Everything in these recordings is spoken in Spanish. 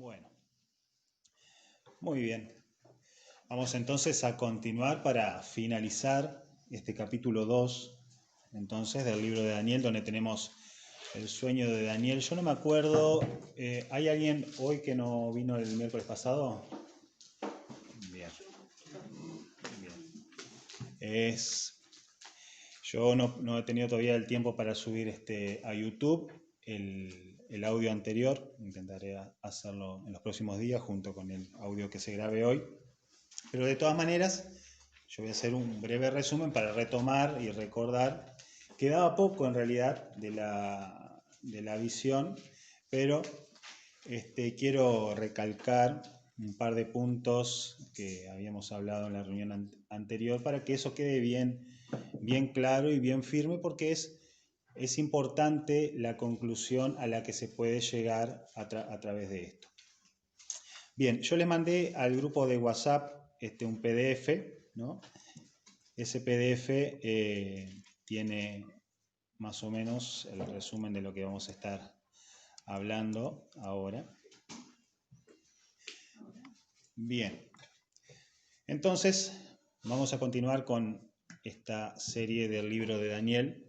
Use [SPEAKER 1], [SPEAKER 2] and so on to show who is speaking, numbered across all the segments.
[SPEAKER 1] Bueno, muy bien. Vamos entonces a continuar para finalizar este capítulo 2, entonces, del libro de Daniel, donde tenemos el sueño de Daniel. Yo no me acuerdo, ¿hay alguien hoy que no vino el miércoles pasado? Bien, bien. Yo no he tenido todavía el tiempo para subir a YouTube el audio anterior. Intentaré hacerlo en los próximos días junto con el audio que se grabe hoy. Pero de todas maneras, yo voy a hacer un breve resumen para retomar y recordar. Quedaba poco en realidad de la visión, pero quiero recalcar un par de puntos que habíamos hablado en la reunión anterior para que eso quede bien claro y bien firme, porque es importante la conclusión a la que se puede llegar a través de esto. Bien, yo les mandé al grupo de WhatsApp un PDF, ¿no? Ese PDF tiene más o menos el resumen de lo que vamos a estar hablando ahora. Bien, entonces vamos a continuar con esta serie del libro de Daniel,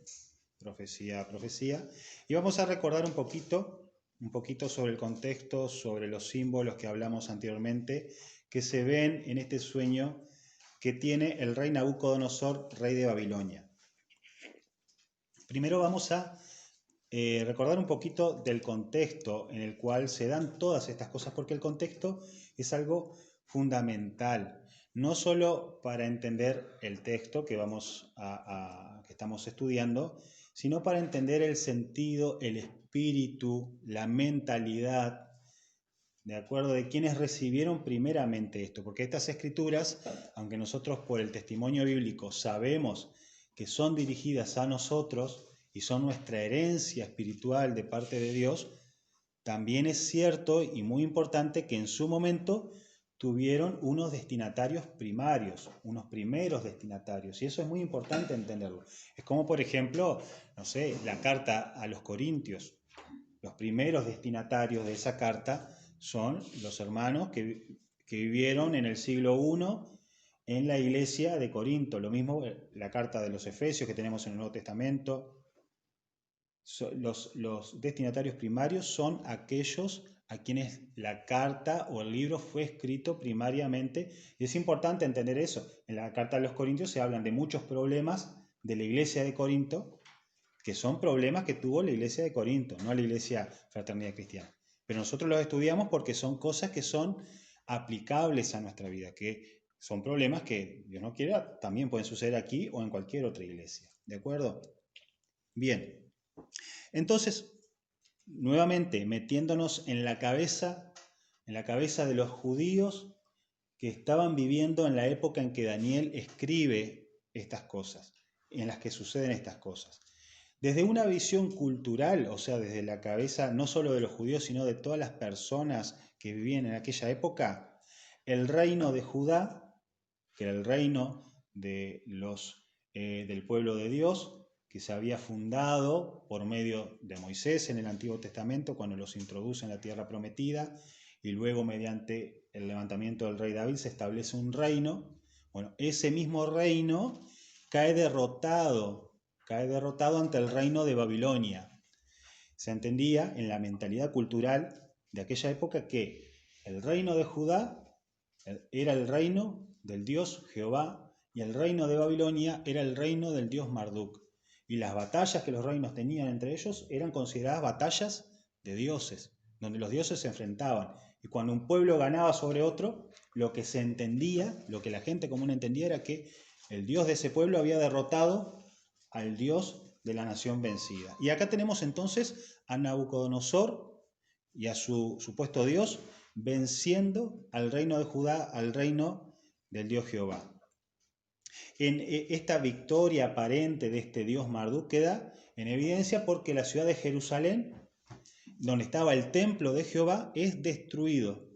[SPEAKER 1] profecía a profecía, y vamos a recordar un poquito sobre el contexto, sobre los símbolos que hablamos anteriormente, que se ven en este sueño que tiene el rey Nabucodonosor, rey de Babilonia. Primero vamos a recordar un poquito del contexto en el cual se dan todas estas cosas, porque el contexto es algo fundamental, no solo para entender el texto que que estamos estudiando, sino para entender el sentido, el espíritu, la mentalidad, de acuerdo, de quienes recibieron primeramente esto, porque estas escrituras, aunque nosotros por el testimonio bíblico sabemos que son dirigidas a nosotros y son nuestra herencia espiritual de parte de Dios, también es cierto y muy importante que en su momento tuvieron unos destinatarios primarios, unos primeros destinatarios, y eso es muy importante entenderlo. Es como, por ejemplo, no sé, la carta a los Corintios. Los primeros destinatarios de esa carta son los hermanos que vivieron en el siglo I en la iglesia de Corinto. Lo mismo la carta de los Efesios que tenemos en el Nuevo Testamento. Los destinatarios primarios son aquellos a quienes la carta o el libro fue escrito primariamente. Y es importante entender eso. En la carta de los Corintios se hablan de muchos problemas de la iglesia de Corinto, que son problemas que tuvo la iglesia de Corinto, no la iglesia Fraternidad Cristiana. Pero nosotros los estudiamos porque son cosas que son aplicables a nuestra vida, que son problemas que Dios no quiera, también pueden suceder aquí o en cualquier otra iglesia. ¿De acuerdo? Bien. Entonces, nuevamente, metiéndonos en la cabeza de los judíos que estaban viviendo en la época en que Daniel escribe estas cosas, en las que suceden estas cosas. Desde una visión cultural, o sea, desde la cabeza no solo de los judíos, sino de todas las personas que vivían en aquella época, el reino de Judá, que era el reino del pueblo de Dios, que se había fundado por medio de Moisés en el Antiguo Testamento, cuando los introduce en la tierra prometida, y luego mediante el levantamiento del rey David se establece un reino. Bueno, ese mismo reino cae derrotado ante el reino de Babilonia. Se entendía en la mentalidad cultural de aquella época que el reino de Judá era el reino del dios Jehová y el reino de Babilonia era el reino del dios Marduk. Y las batallas que los reinos tenían entre ellos eran consideradas batallas de dioses, donde los dioses se enfrentaban. Y cuando un pueblo ganaba sobre otro, lo que se entendía, lo que la gente común entendía era que el dios de ese pueblo había derrotado al dios de la nación vencida. Y acá tenemos entonces a Nabucodonosor y a su supuesto dios venciendo al reino de Judá, al reino del dios Jehová. En esta victoria aparente de este dios Marduk queda en evidencia porque la ciudad de Jerusalén, donde estaba el templo de Jehová, es destruido,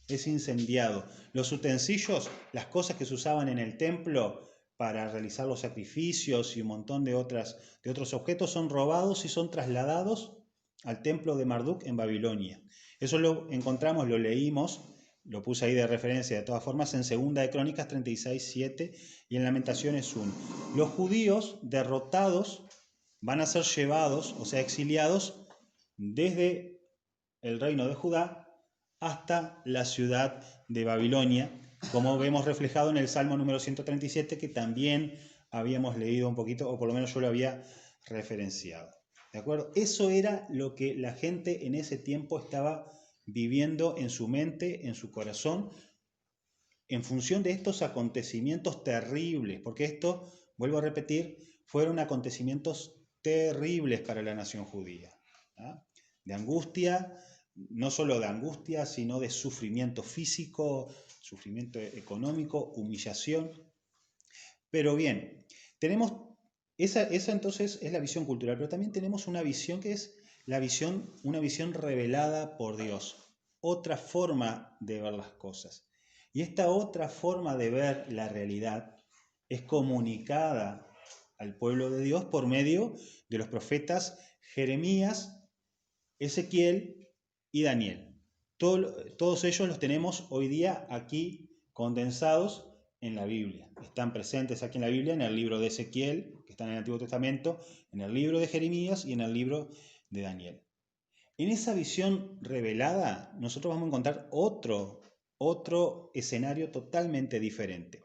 [SPEAKER 1] es incendiado. Los utensilios, las cosas que se usaban en el templo para realizar los sacrificios y un montón de otros objetos son robados y son trasladados al templo de Marduk en Babilonia. Eso lo encontramos, lo leímos, lo puse ahí de referencia de todas formas, en 2 de Crónicas 36:7 y en Lamentaciones 1. Los judíos derrotados van a ser llevados, o sea, exiliados desde el reino de Judá hasta la ciudad de Babilonia, como vemos reflejado en el Salmo número 137, que también habíamos leído un poquito, o por lo menos yo lo había referenciado. ¿De acuerdo? Eso era lo que la gente en ese tiempo estaba viviendo en su mente, en su corazón, en función de estos acontecimientos terribles, porque esto, vuelvo a repetir, fueron acontecimientos terribles para la nación judía, ¿ah? De angustia, no solo de angustia, sino de sufrimiento físico, sufrimiento económico, humillación. Pero bien, tenemos, esa entonces es la visión cultural, pero también tenemos una visión que es una visión revelada por Dios, otra forma de ver las cosas. Y esta otra forma de ver la realidad es comunicada al pueblo de Dios por medio de los profetas Jeremías, Ezequiel y Daniel. Todos ellos los tenemos hoy día aquí condensados en la Biblia. Están presentes aquí en la Biblia, en el libro de Ezequiel, que está en el Antiguo Testamento, en el libro de Jeremías y en el libro de Daniel. En esa visión revelada, nosotros vamos a encontrar otro escenario totalmente diferente.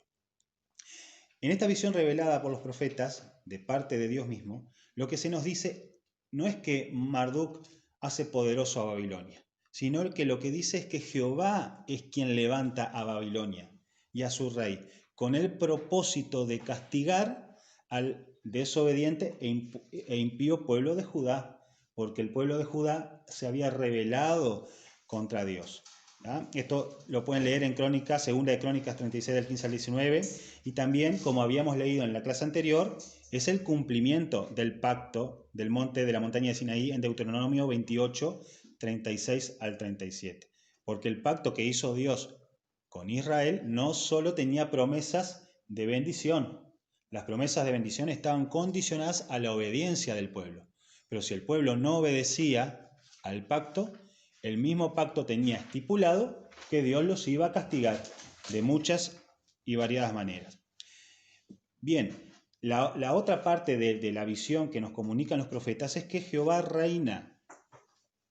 [SPEAKER 1] En esta visión revelada por los profetas, de parte de Dios mismo, lo que se nos dice no es que Marduk hace poderoso a Babilonia, sino que lo que dice es que Jehová es quien levanta a Babilonia y a su rey, con el propósito de castigar al desobediente e impío pueblo de Judá, porque el pueblo de Judá se había rebelado contra Dios. ¿Ah? Esto lo pueden leer en Crónicas, 2 de Crónicas 36 del 15 al 19, y también, como habíamos leído en la clase anterior, es el cumplimiento del pacto del monte de la montaña de Sinaí en Deuteronomio 28, 36 al 37. Porque el pacto que hizo Dios con Israel no solo tenía promesas de bendición, las promesas de bendición estaban condicionadas a la obediencia del pueblo. Pero si el pueblo no obedecía al pacto, el mismo pacto tenía estipulado que Dios los iba a castigar de muchas y variadas maneras. Bien, la otra parte de la visión que nos comunican los profetas es que Jehová reina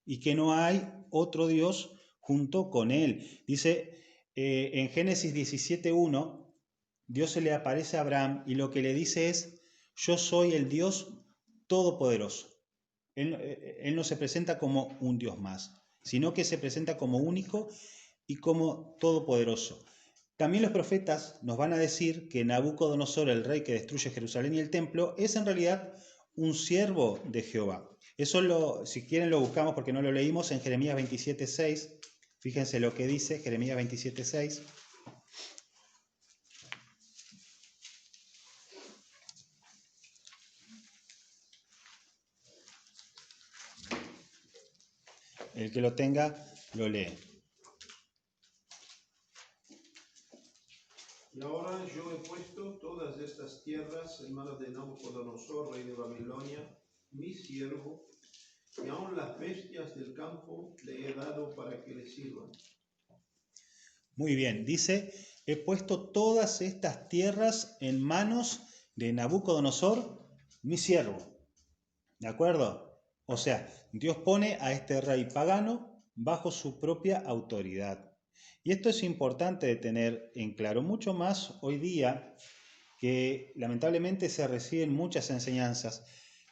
[SPEAKER 1] y que no hay otro Dios junto con él. Dice en Génesis 17:1, Dios se le aparece a Abraham y lo que le dice es: yo soy el Dios todopoderoso. Él no se presenta como un Dios más, sino que se presenta como único y como todopoderoso. También los profetas nos van a decir que Nabucodonosor, el rey que destruye Jerusalén y el templo, es en realidad un siervo de Jehová. Eso si quieren lo buscamos porque no lo leímos en Jeremías 27:6. Fíjense lo que dice Jeremías 27:6. El que lo tenga, lo lee.
[SPEAKER 2] Y ahora yo he puesto todas estas tierras en manos de Nabucodonosor, rey de Babilonia, mi siervo, y aun las bestias del campo le he dado para que le sirvan.
[SPEAKER 1] Muy bien, dice: he puesto todas estas tierras en manos de Nabucodonosor, mi siervo. ¿De acuerdo? O sea, Dios pone a este rey pagano bajo su propia autoridad. Y esto es importante de tener en claro, mucho más hoy día que lamentablemente se reciben muchas enseñanzas.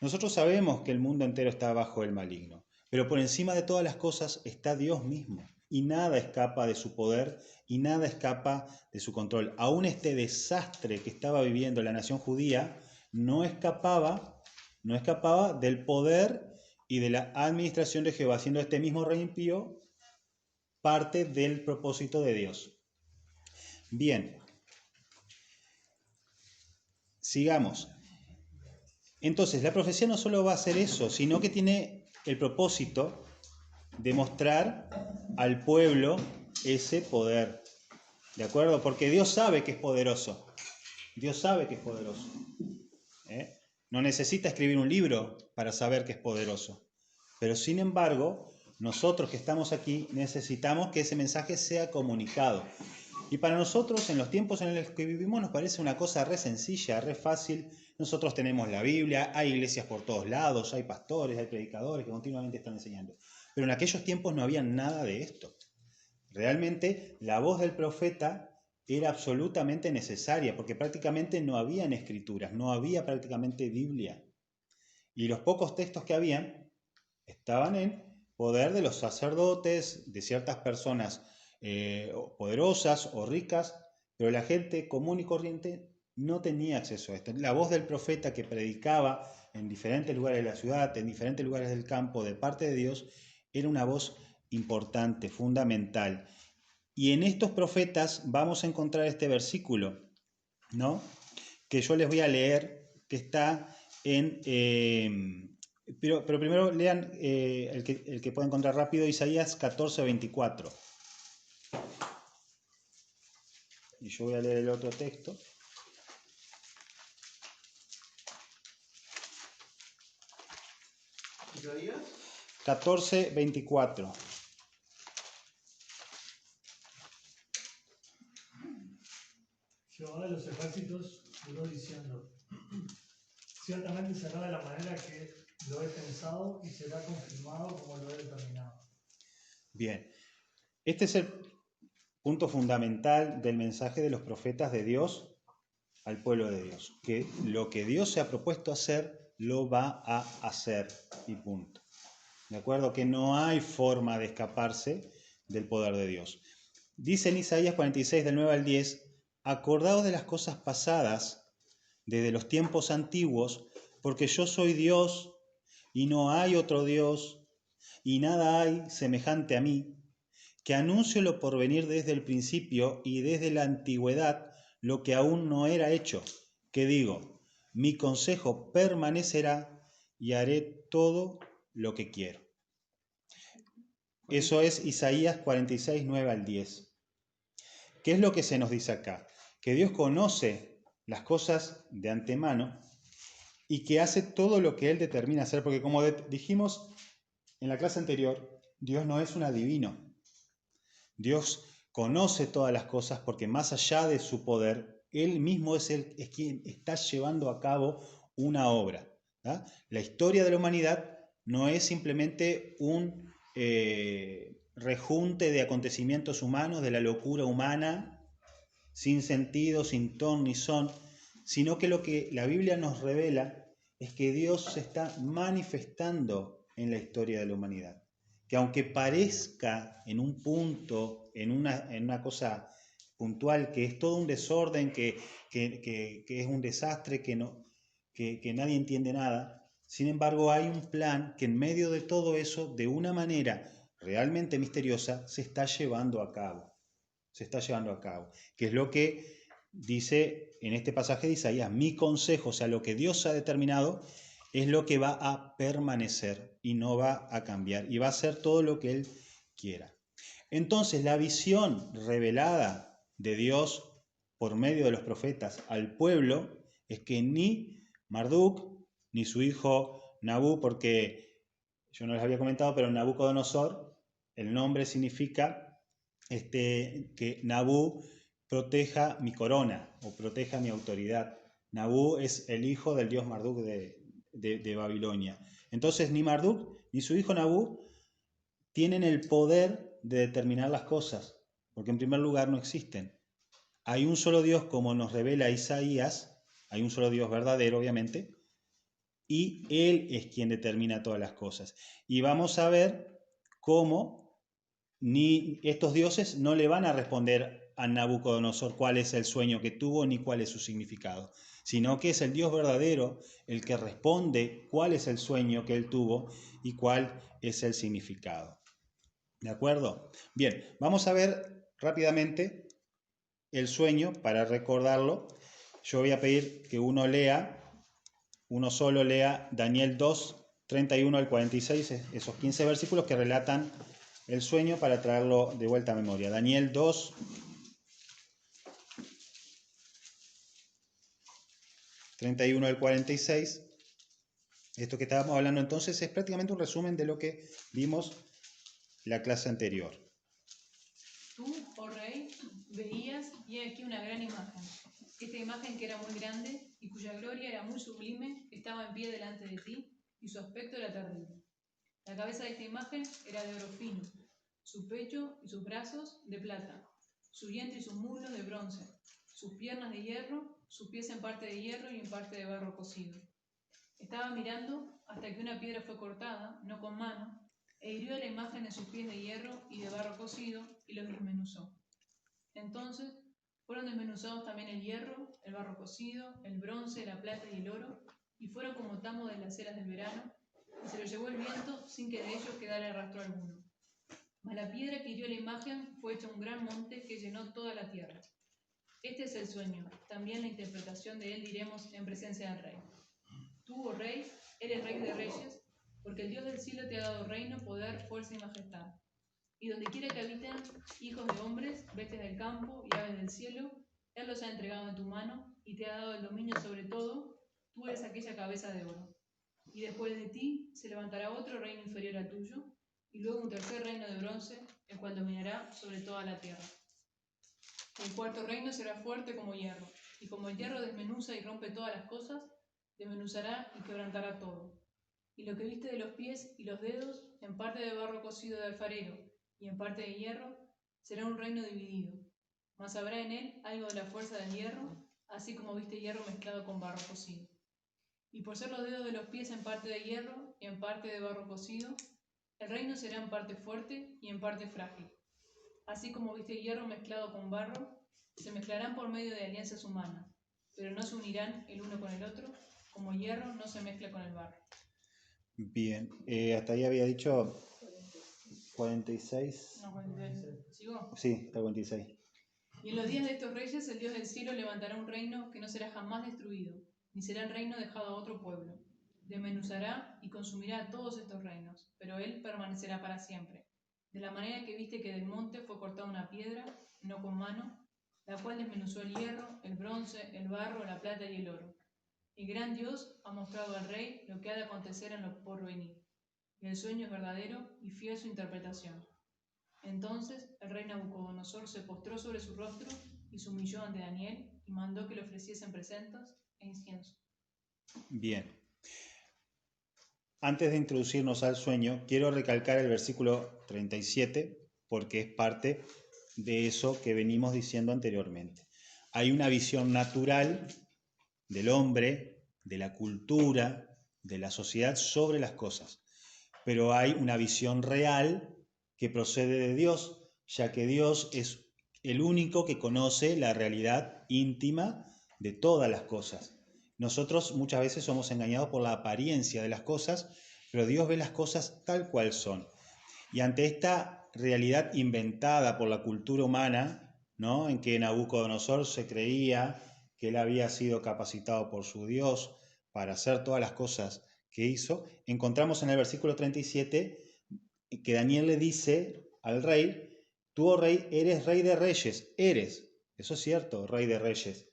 [SPEAKER 1] Nosotros sabemos que el mundo entero está bajo el maligno, pero por encima de todas las cosas está Dios mismo y nada escapa de su poder y nada escapa de su control. Aún este desastre que estaba viviendo la nación judía no escapaba del poder y de la administración de Jehová, siendo este mismo rey impío parte del propósito de Dios. Bien, sigamos. Entonces, la profecía no solo va a hacer eso, sino que tiene el propósito de mostrar al pueblo ese poder. ¿De acuerdo? Porque Dios sabe que es poderoso. Dios sabe que es poderoso. No necesita escribir un libro para saber que es poderoso. Pero sin embargo, nosotros que estamos aquí necesitamos que ese mensaje sea comunicado. Y para nosotros, en los tiempos en los que vivimos, nos parece una cosa re sencilla, re fácil. Nosotros tenemos la Biblia, hay iglesias por todos lados, hay pastores, hay predicadores que continuamente están enseñando. Pero en aquellos tiempos no había nada de esto. Realmente la voz del profeta era absolutamente necesaria, porque prácticamente no habían escrituras, no había prácticamente Biblia. Y los pocos textos que habían estaban en poder de los sacerdotes, de ciertas personas poderosas o ricas, pero la gente común y corriente no tenía acceso a esto. La voz del profeta que predicaba en diferentes lugares de la ciudad, en diferentes lugares del campo, de parte de Dios, era una voz importante, fundamental. Y en estos profetas vamos a encontrar este versículo, ¿no? Que yo les voy a leer, que está en... pero primero lean el que pueda encontrar rápido, Isaías 14:24. Y yo voy a leer el otro texto.
[SPEAKER 2] Isaías
[SPEAKER 1] 14:24.
[SPEAKER 3] Jehová de los ejércitos juró diciendo: ciertamente será de la manera que lo he pensado y será confirmado como lo he determinado.
[SPEAKER 1] Bien, este es el punto fundamental del mensaje de los profetas de Dios al pueblo de Dios, que lo que Dios se ha propuesto hacer, lo va a hacer y punto. ¿De acuerdo? Que no hay forma de escaparse del poder de Dios. Dice en Isaías 46, del 9 al 10, acordaos de las cosas pasadas, desde los tiempos antiguos, porque yo soy Dios y no hay otro Dios, y nada hay semejante a mí, que anuncio lo por venir desde el principio y desde la antigüedad lo que aún no era hecho, que digo, mi consejo permanecerá y haré todo lo que quiero. Eso es Isaías 46, 9 al 10. ¿Qué es lo que se nos dice acá? Que Dios conoce las cosas de antemano y que hace todo lo que Él determina hacer, porque como dijimos en la clase anterior, Dios no es un adivino. Dios conoce todas las cosas porque más allá de su poder, Él mismo es quien está llevando a cabo una obra. ¿Ah? La historia de la humanidad no es simplemente un rejunte de acontecimientos humanos, de la locura humana, sin sentido, sin ton ni son, sino que lo que la Biblia nos revela es que Dios se está manifestando en la historia de la humanidad. Que aunque parezca en un punto, en una cosa puntual, que es todo un desorden, que es un desastre, que nadie entiende nada, sin embargo hay un plan que en medio de todo eso, de una manera realmente misteriosa, se está llevando a cabo. Se está llevando a cabo. Que es lo que dice en este pasaje de Isaías, mi consejo, o sea, lo que Dios ha determinado, es lo que va a permanecer y no va a cambiar y va a ser todo lo que Él quiera. Entonces, la visión revelada de Dios por medio de los profetas al pueblo es que ni Marduk ni su hijo Nabú, porque yo no les había comentado, pero Nabucodonosor, el nombre significa que Nabú proteja mi corona o proteja mi autoridad. Nabú es el hijo del dios Marduk de Babilonia. Entonces ni Marduk ni su hijo Nabú tienen el poder de determinar las cosas, porque en primer lugar no existen. Hay un solo Dios, como nos revela Isaías, hay un solo Dios verdadero, obviamente, y Él es quien determina todas las cosas. Y vamos a ver cómo ni estos dioses no le van a responder a Nabucodonosor cuál es el sueño que tuvo ni cuál es su significado, sino que es el Dios verdadero el que responde cuál es el sueño que él tuvo y cuál es el significado. ¿De acuerdo? Bien, vamos a ver rápidamente el sueño para recordarlo. Yo voy a pedir que uno solo lea Daniel 2, 31 al 46, esos 15 versículos que relatan el sueño para traerlo de vuelta a memoria. Daniel 2, 31 al 46. Esto que estábamos hablando entonces es prácticamente un resumen de lo que vimos la clase anterior.
[SPEAKER 4] Tú, oh rey, veías y he aquí una gran imagen. Esta imagen, que era muy grande y cuya gloria era muy sublime, estaba en pie delante de ti y su aspecto era terrible. La cabeza de esta imagen era de oro fino, su pecho y sus brazos de plata, su vientre y sus muslos de bronce, sus piernas de hierro, sus pies en parte de hierro y en parte de barro cocido. Estaba mirando hasta que una piedra fue cortada, no con mano, e hirió la imagen en sus pies de hierro y de barro cocido y los desmenuzó. Entonces fueron desmenuzados también el hierro, el barro cocido, el bronce, la plata y el oro, y fueron como tamo de las eras del verano, y se lo llevó el viento sin que de ellos quedara rastro alguno. Mas la piedra que hirió la imagen fue hecha un gran monte que llenó toda la tierra. Este es el sueño, también la interpretación de él diremos en presencia del rey. Tú, oh rey, eres rey de reyes, porque el Dios del cielo te ha dado reino, poder, fuerza y majestad. Y donde quiera que habiten hijos de hombres, bestias del campo y aves del cielo, Él los ha entregado en tu mano y te ha dado el dominio sobre todo. Tú eres aquella cabeza de oro. Y después de ti se levantará otro reino inferior al tuyo, y luego un tercer reino de bronce, el cual dominará sobre toda la tierra. El cuarto reino será fuerte como hierro, y como el hierro desmenuza y rompe todas las cosas, desmenuzará y quebrantará todo. Y lo que viste de los pies y los dedos, en parte de barro cocido de alfarero y en parte de hierro, será un reino dividido. Mas habrá en él algo de la fuerza del hierro, así como viste hierro mezclado con barro cocido. Y por ser los dedos de los pies en parte de hierro y en parte de barro cocido, el reino será en parte fuerte y en parte frágil. Así como viste hierro mezclado con barro, se mezclarán por medio de alianzas humanas, pero no se unirán el uno con el otro, como hierro no se mezcla con el barro.
[SPEAKER 1] Bien, hasta ahí había dicho 46.
[SPEAKER 4] No, 46. ¿Sigo?
[SPEAKER 1] Sí, hasta 46.
[SPEAKER 4] Y en los días de estos reyes, el Dios del cielo levantará un reino que no será jamás destruido, ni será el reino dejado a otro pueblo. Desmenuzará y consumirá todos estos reinos, pero él permanecerá para siempre. De la manera que viste que del monte fue cortada una piedra, no con mano, la cual desmenuzó el hierro, el bronce, el barro, la plata y el oro. El gran Dios ha mostrado al rey lo que ha de acontecer en lo porvenir. Y el sueño es verdadero y fiel su interpretación. Entonces el rey Nabucodonosor se postró sobre su rostro y se humilló ante Daniel y mandó que le ofreciesen presentes e incienso.
[SPEAKER 1] Bien. Antes de introducirnos al sueño, quiero recalcar el versículo 37 porque es parte de eso que venimos diciendo anteriormente. Hay una visión natural del hombre, de la cultura, de la sociedad sobre las cosas, pero hay una visión real que procede de Dios, ya que Dios es el único que conoce la realidad íntima de todas las cosas. Nosotros muchas veces somos engañados por la apariencia de las cosas, pero Dios ve las cosas tal cual son. Y ante esta realidad inventada por la cultura humana, ¿no?, en que Nabucodonosor se creía que él había sido capacitado por su Dios para hacer todas las cosas que hizo, encontramos en el versículo 37 que Daniel le dice al rey: tú, oh rey, eres rey de reyes, eso es cierto, rey de reyes,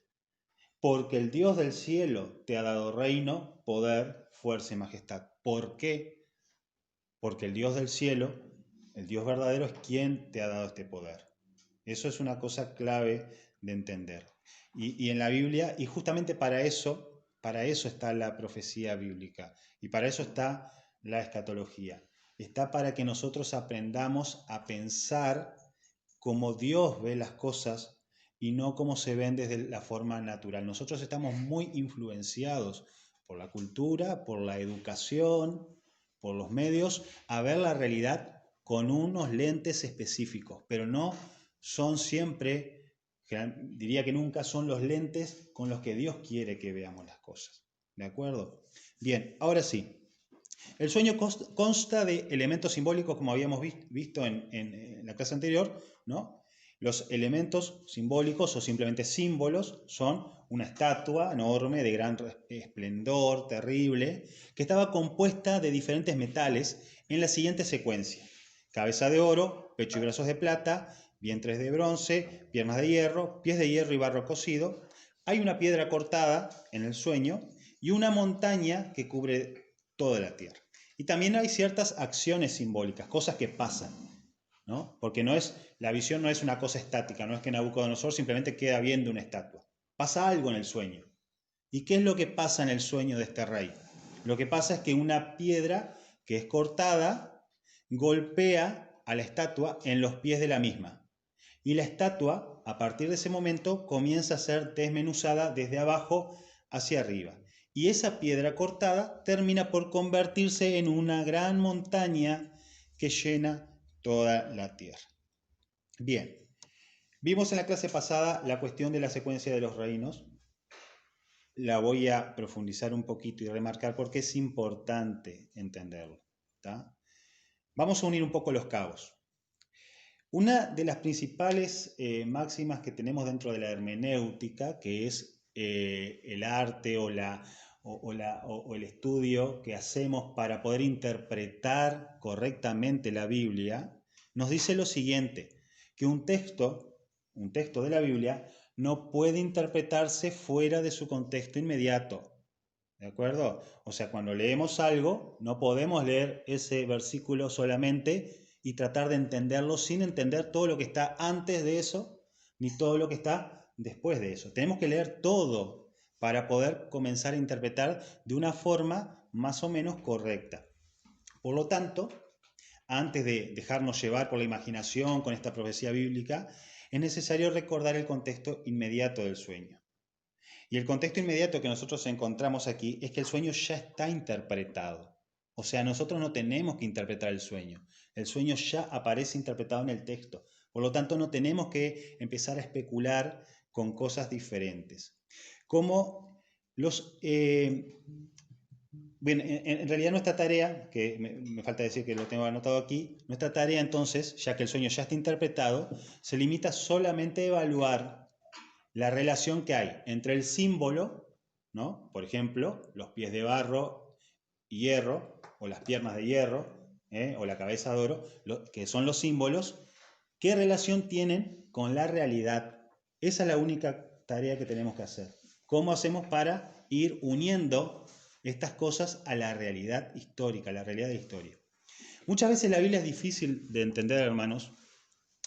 [SPEAKER 1] porque el Dios del cielo te ha dado reino, poder, fuerza y majestad. ¿Por qué? Porque el Dios del cielo, el Dios verdadero, es quien te ha dado este poder. Eso es una cosa clave de entender. Y en la Biblia, y justamente para eso está la profecía bíblica, y para eso está la escatología. Está para que nosotros aprendamos a pensar como Dios ve las cosas y no como se ven desde la forma natural. Nosotros estamos muy influenciados por la cultura, por la educación, por los medios, a ver la realidad con unos lentes específicos, pero no son siempre, diría que nunca son los lentes con los que Dios quiere que veamos las cosas. ¿De acuerdo? Bien, ahora sí. El sueño consta de elementos simbólicos, como habíamos visto en la clase anterior, ¿no? Los elementos simbólicos o simplemente símbolos son una estatua enorme de gran esplendor, terrible, que estaba compuesta de diferentes metales en la siguiente secuencia: cabeza de oro, pecho y brazos de plata, vientres de bronce, piernas de hierro, pies de hierro y barro cocido. Hay una piedra cortada en el sueño y una montaña que cubre toda la tierra. Y también hay ciertas acciones simbólicas, cosas que pasan, ¿no? Porque la visión no es una cosa estática, no es que Nabucodonosor simplemente queda viendo una estatua. Pasa algo en el sueño. ¿Y qué es lo que pasa en el sueño de este rey? Lo que pasa es que una piedra que es cortada golpea a la estatua en los pies de la misma. Y la estatua, a partir de ese momento, comienza a ser desmenuzada desde abajo hacia arriba. Y esa piedra cortada termina por convertirse en una gran montaña que llena toda la tierra. Bien, vimos en la clase pasada la cuestión de la secuencia de los reinos. La voy a profundizar un poquito y remarcar porque es importante entenderlo, ¿tá? Vamos a unir un poco los cabos. Una de las principales máximas que tenemos dentro de la hermenéutica, que es el arte o el estudio que hacemos para poder interpretar correctamente la Biblia, nos dice lo siguiente, que un texto de la Biblia no puede interpretarse fuera de su contexto inmediato. ¿De acuerdo? O sea, cuando leemos algo, no podemos leer ese versículo solamente y tratar de entenderlo sin entender todo lo que está antes de eso, ni todo lo que está después de eso. Tenemos que leer todo para poder comenzar a interpretar de una forma más o menos correcta. Por lo tanto, antes de dejarnos llevar por la imaginación con esta profecía bíblica, es necesario recordar el contexto inmediato del sueño. Y el contexto inmediato que nosotros encontramos aquí es que el sueño ya está interpretado. O sea, nosotros no tenemos que interpretar el sueño. El sueño ya aparece interpretado en el texto. Por lo tanto, no tenemos que empezar a especular con cosas diferentes. Como Bien, en realidad nuestra tarea, que me falta decir que lo tengo anotado aquí, nuestra tarea entonces, ya que el sueño ya está interpretado, se limita solamente a evaluar la relación que hay entre el símbolo, ¿no? Por ejemplo, los pies de barro y hierro, o las piernas de hierro, o la cabeza de oro, que son los símbolos, ¿qué relación tienen con la realidad? Esa es la única tarea que tenemos que hacer. ¿Cómo hacemos para ir uniendo estas cosas a la realidad histórica, a la realidad de la historia? Muchas veces la Biblia es difícil de entender, hermanos,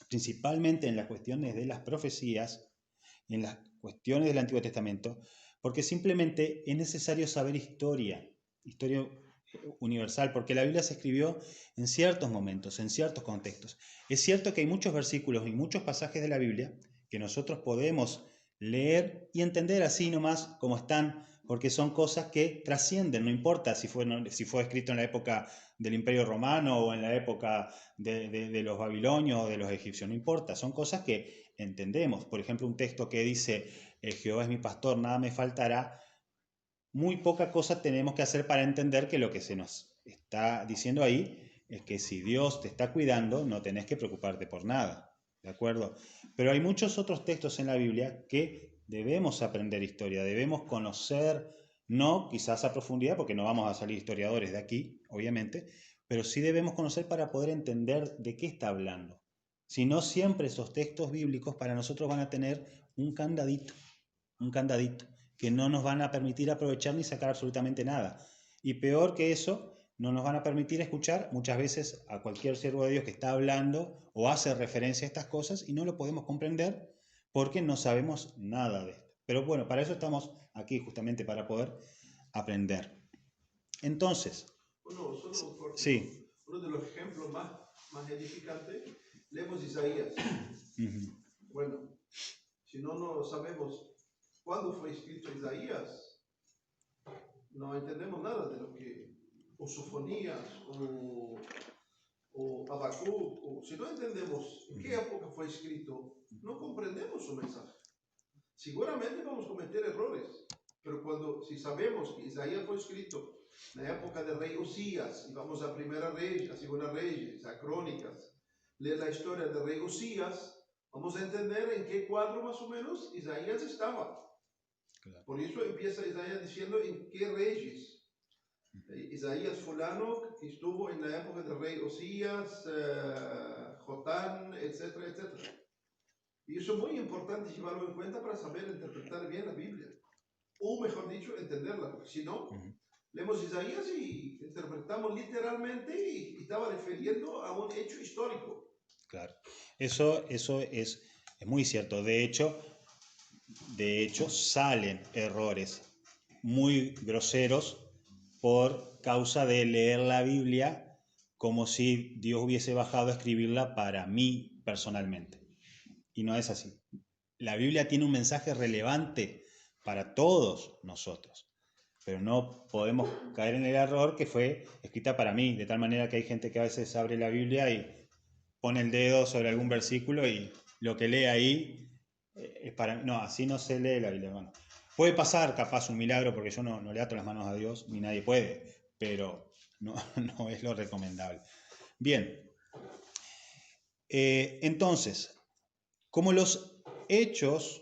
[SPEAKER 1] principalmente en las cuestiones de las profecías, en las cuestiones del Antiguo Testamento, porque simplemente es necesario saber historia universal, porque la Biblia se escribió en ciertos momentos, en ciertos contextos. Es cierto que hay muchos versículos y muchos pasajes de la Biblia que nosotros podemos leer y entender así nomás como están, porque son cosas que trascienden, no importa si fue escrito en la época del Imperio Romano o en la época de los babilonios o de los egipcios, no importa, son cosas que entendemos. Por ejemplo, un texto que dice, Jehová es mi pastor, nada me faltará. Muy poca cosa tenemos que hacer para entender que lo que se nos está diciendo ahí es que si Dios te está cuidando, no tenés que preocuparte por nada, ¿de acuerdo? Pero hay muchos otros textos en la Biblia que debemos aprender historia, debemos conocer, no quizás a profundidad, porque no vamos a salir historiadores de aquí, obviamente, pero sí debemos conocer para poder entender de qué está hablando. Si no, siempre esos textos bíblicos para nosotros van a tener un candadito, que no nos van a permitir aprovechar ni sacar absolutamente nada. Y peor que eso, no nos van a permitir escuchar muchas veces a cualquier siervo de Dios que está hablando o hace referencia a estas cosas y no lo podemos comprender porque no sabemos nada de esto. Pero bueno, para eso estamos aquí justamente para poder aprender. Entonces, sí.
[SPEAKER 2] Uno de los ejemplos más edificantes, leemos Isaías. Bueno, si no sabemos cuándo fue escrito Isaías, no entendemos nada de lo que, o Sofonías, o Habacuc, o si no entendemos en qué época fue escrito, no comprendemos su mensaje. Seguramente vamos a cometer errores, pero si sabemos que Isaías fue escrito en la época del rey Usías, y vamos a Primera Reyes, a Segunda Reyes, a Crónicas, leer la historia del rey Usías, vamos a entender en qué cuadro más o menos Isaías estaba. Claro. Por eso empieza Isaías diciendo en qué reyes. Isaías fulano que estuvo en la época del rey Usías, Jotán, etcétera, etcétera. Y eso es muy importante llevarlo en cuenta para saber interpretar bien la Biblia. O mejor dicho, entenderla, porque si no, leemos Isaías y interpretamos literalmente y estaba refiriendo a un hecho histórico.
[SPEAKER 1] Claro, eso es muy cierto. De hecho, salen errores muy groseros por causa de leer la Biblia como si Dios hubiese bajado a escribirla para mí personalmente. Y no es así. La Biblia tiene un mensaje relevante para todos nosotros, pero no podemos caer en el error que fue escrita para mí, de tal manera que hay gente que a veces abre la Biblia y pone el dedo sobre algún versículo y lo que lee ahí es para mí. No, así no se lee la Biblia, hermano. Puede pasar capaz un milagro, porque yo no le ato las manos a Dios, ni nadie puede, pero no es lo recomendable. Bien, entonces, como los hechos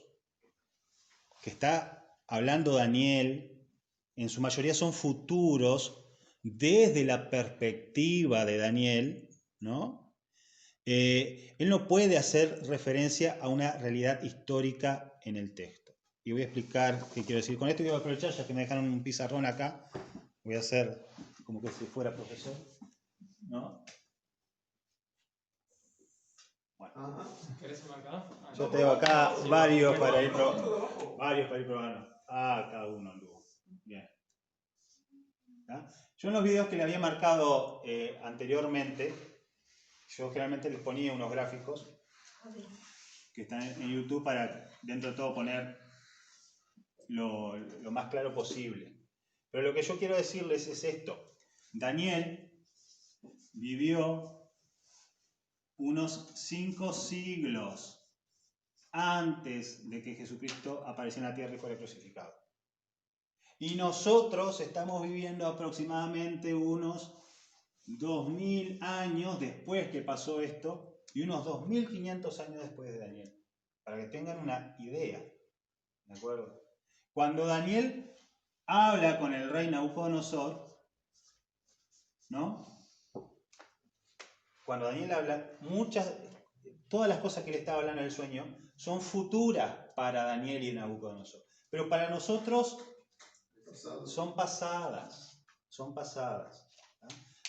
[SPEAKER 1] que está hablando Daniel, en su mayoría son futuros desde la perspectiva de Daniel, ¿no? Él no puede hacer referencia a una realidad histórica en el texto. Y voy a explicar qué quiero decir con esto. Y voy a aprovechar, ya que me dejaron un pizarrón acá, voy a hacer como que si fuera profesor, ¿no? Bueno.
[SPEAKER 5] ¿Querés marcar?
[SPEAKER 1] Yo tengo acá varios para ir probando. Cada uno anduvo. Bien. ¿Tá? Yo en los videos que le había marcado anteriormente, yo generalmente les ponía unos gráficos que están en YouTube para, dentro de todo, poner lo más claro posible. Pero lo que yo quiero decirles es esto. Daniel vivió unos 5 siglos antes de que Jesucristo apareció en la tierra y fuera crucificado. Y nosotros estamos viviendo aproximadamente unos 2000 años después que pasó esto y unos 2500 años después de Daniel, para que tengan una idea, ¿de acuerdo? Cuando Daniel habla con el rey Nabucodonosor, ¿no? Cuando Daniel habla, todas las cosas que le estaba hablando en el sueño son futuras para Daniel y Nabucodonosor, pero para nosotros son pasadas.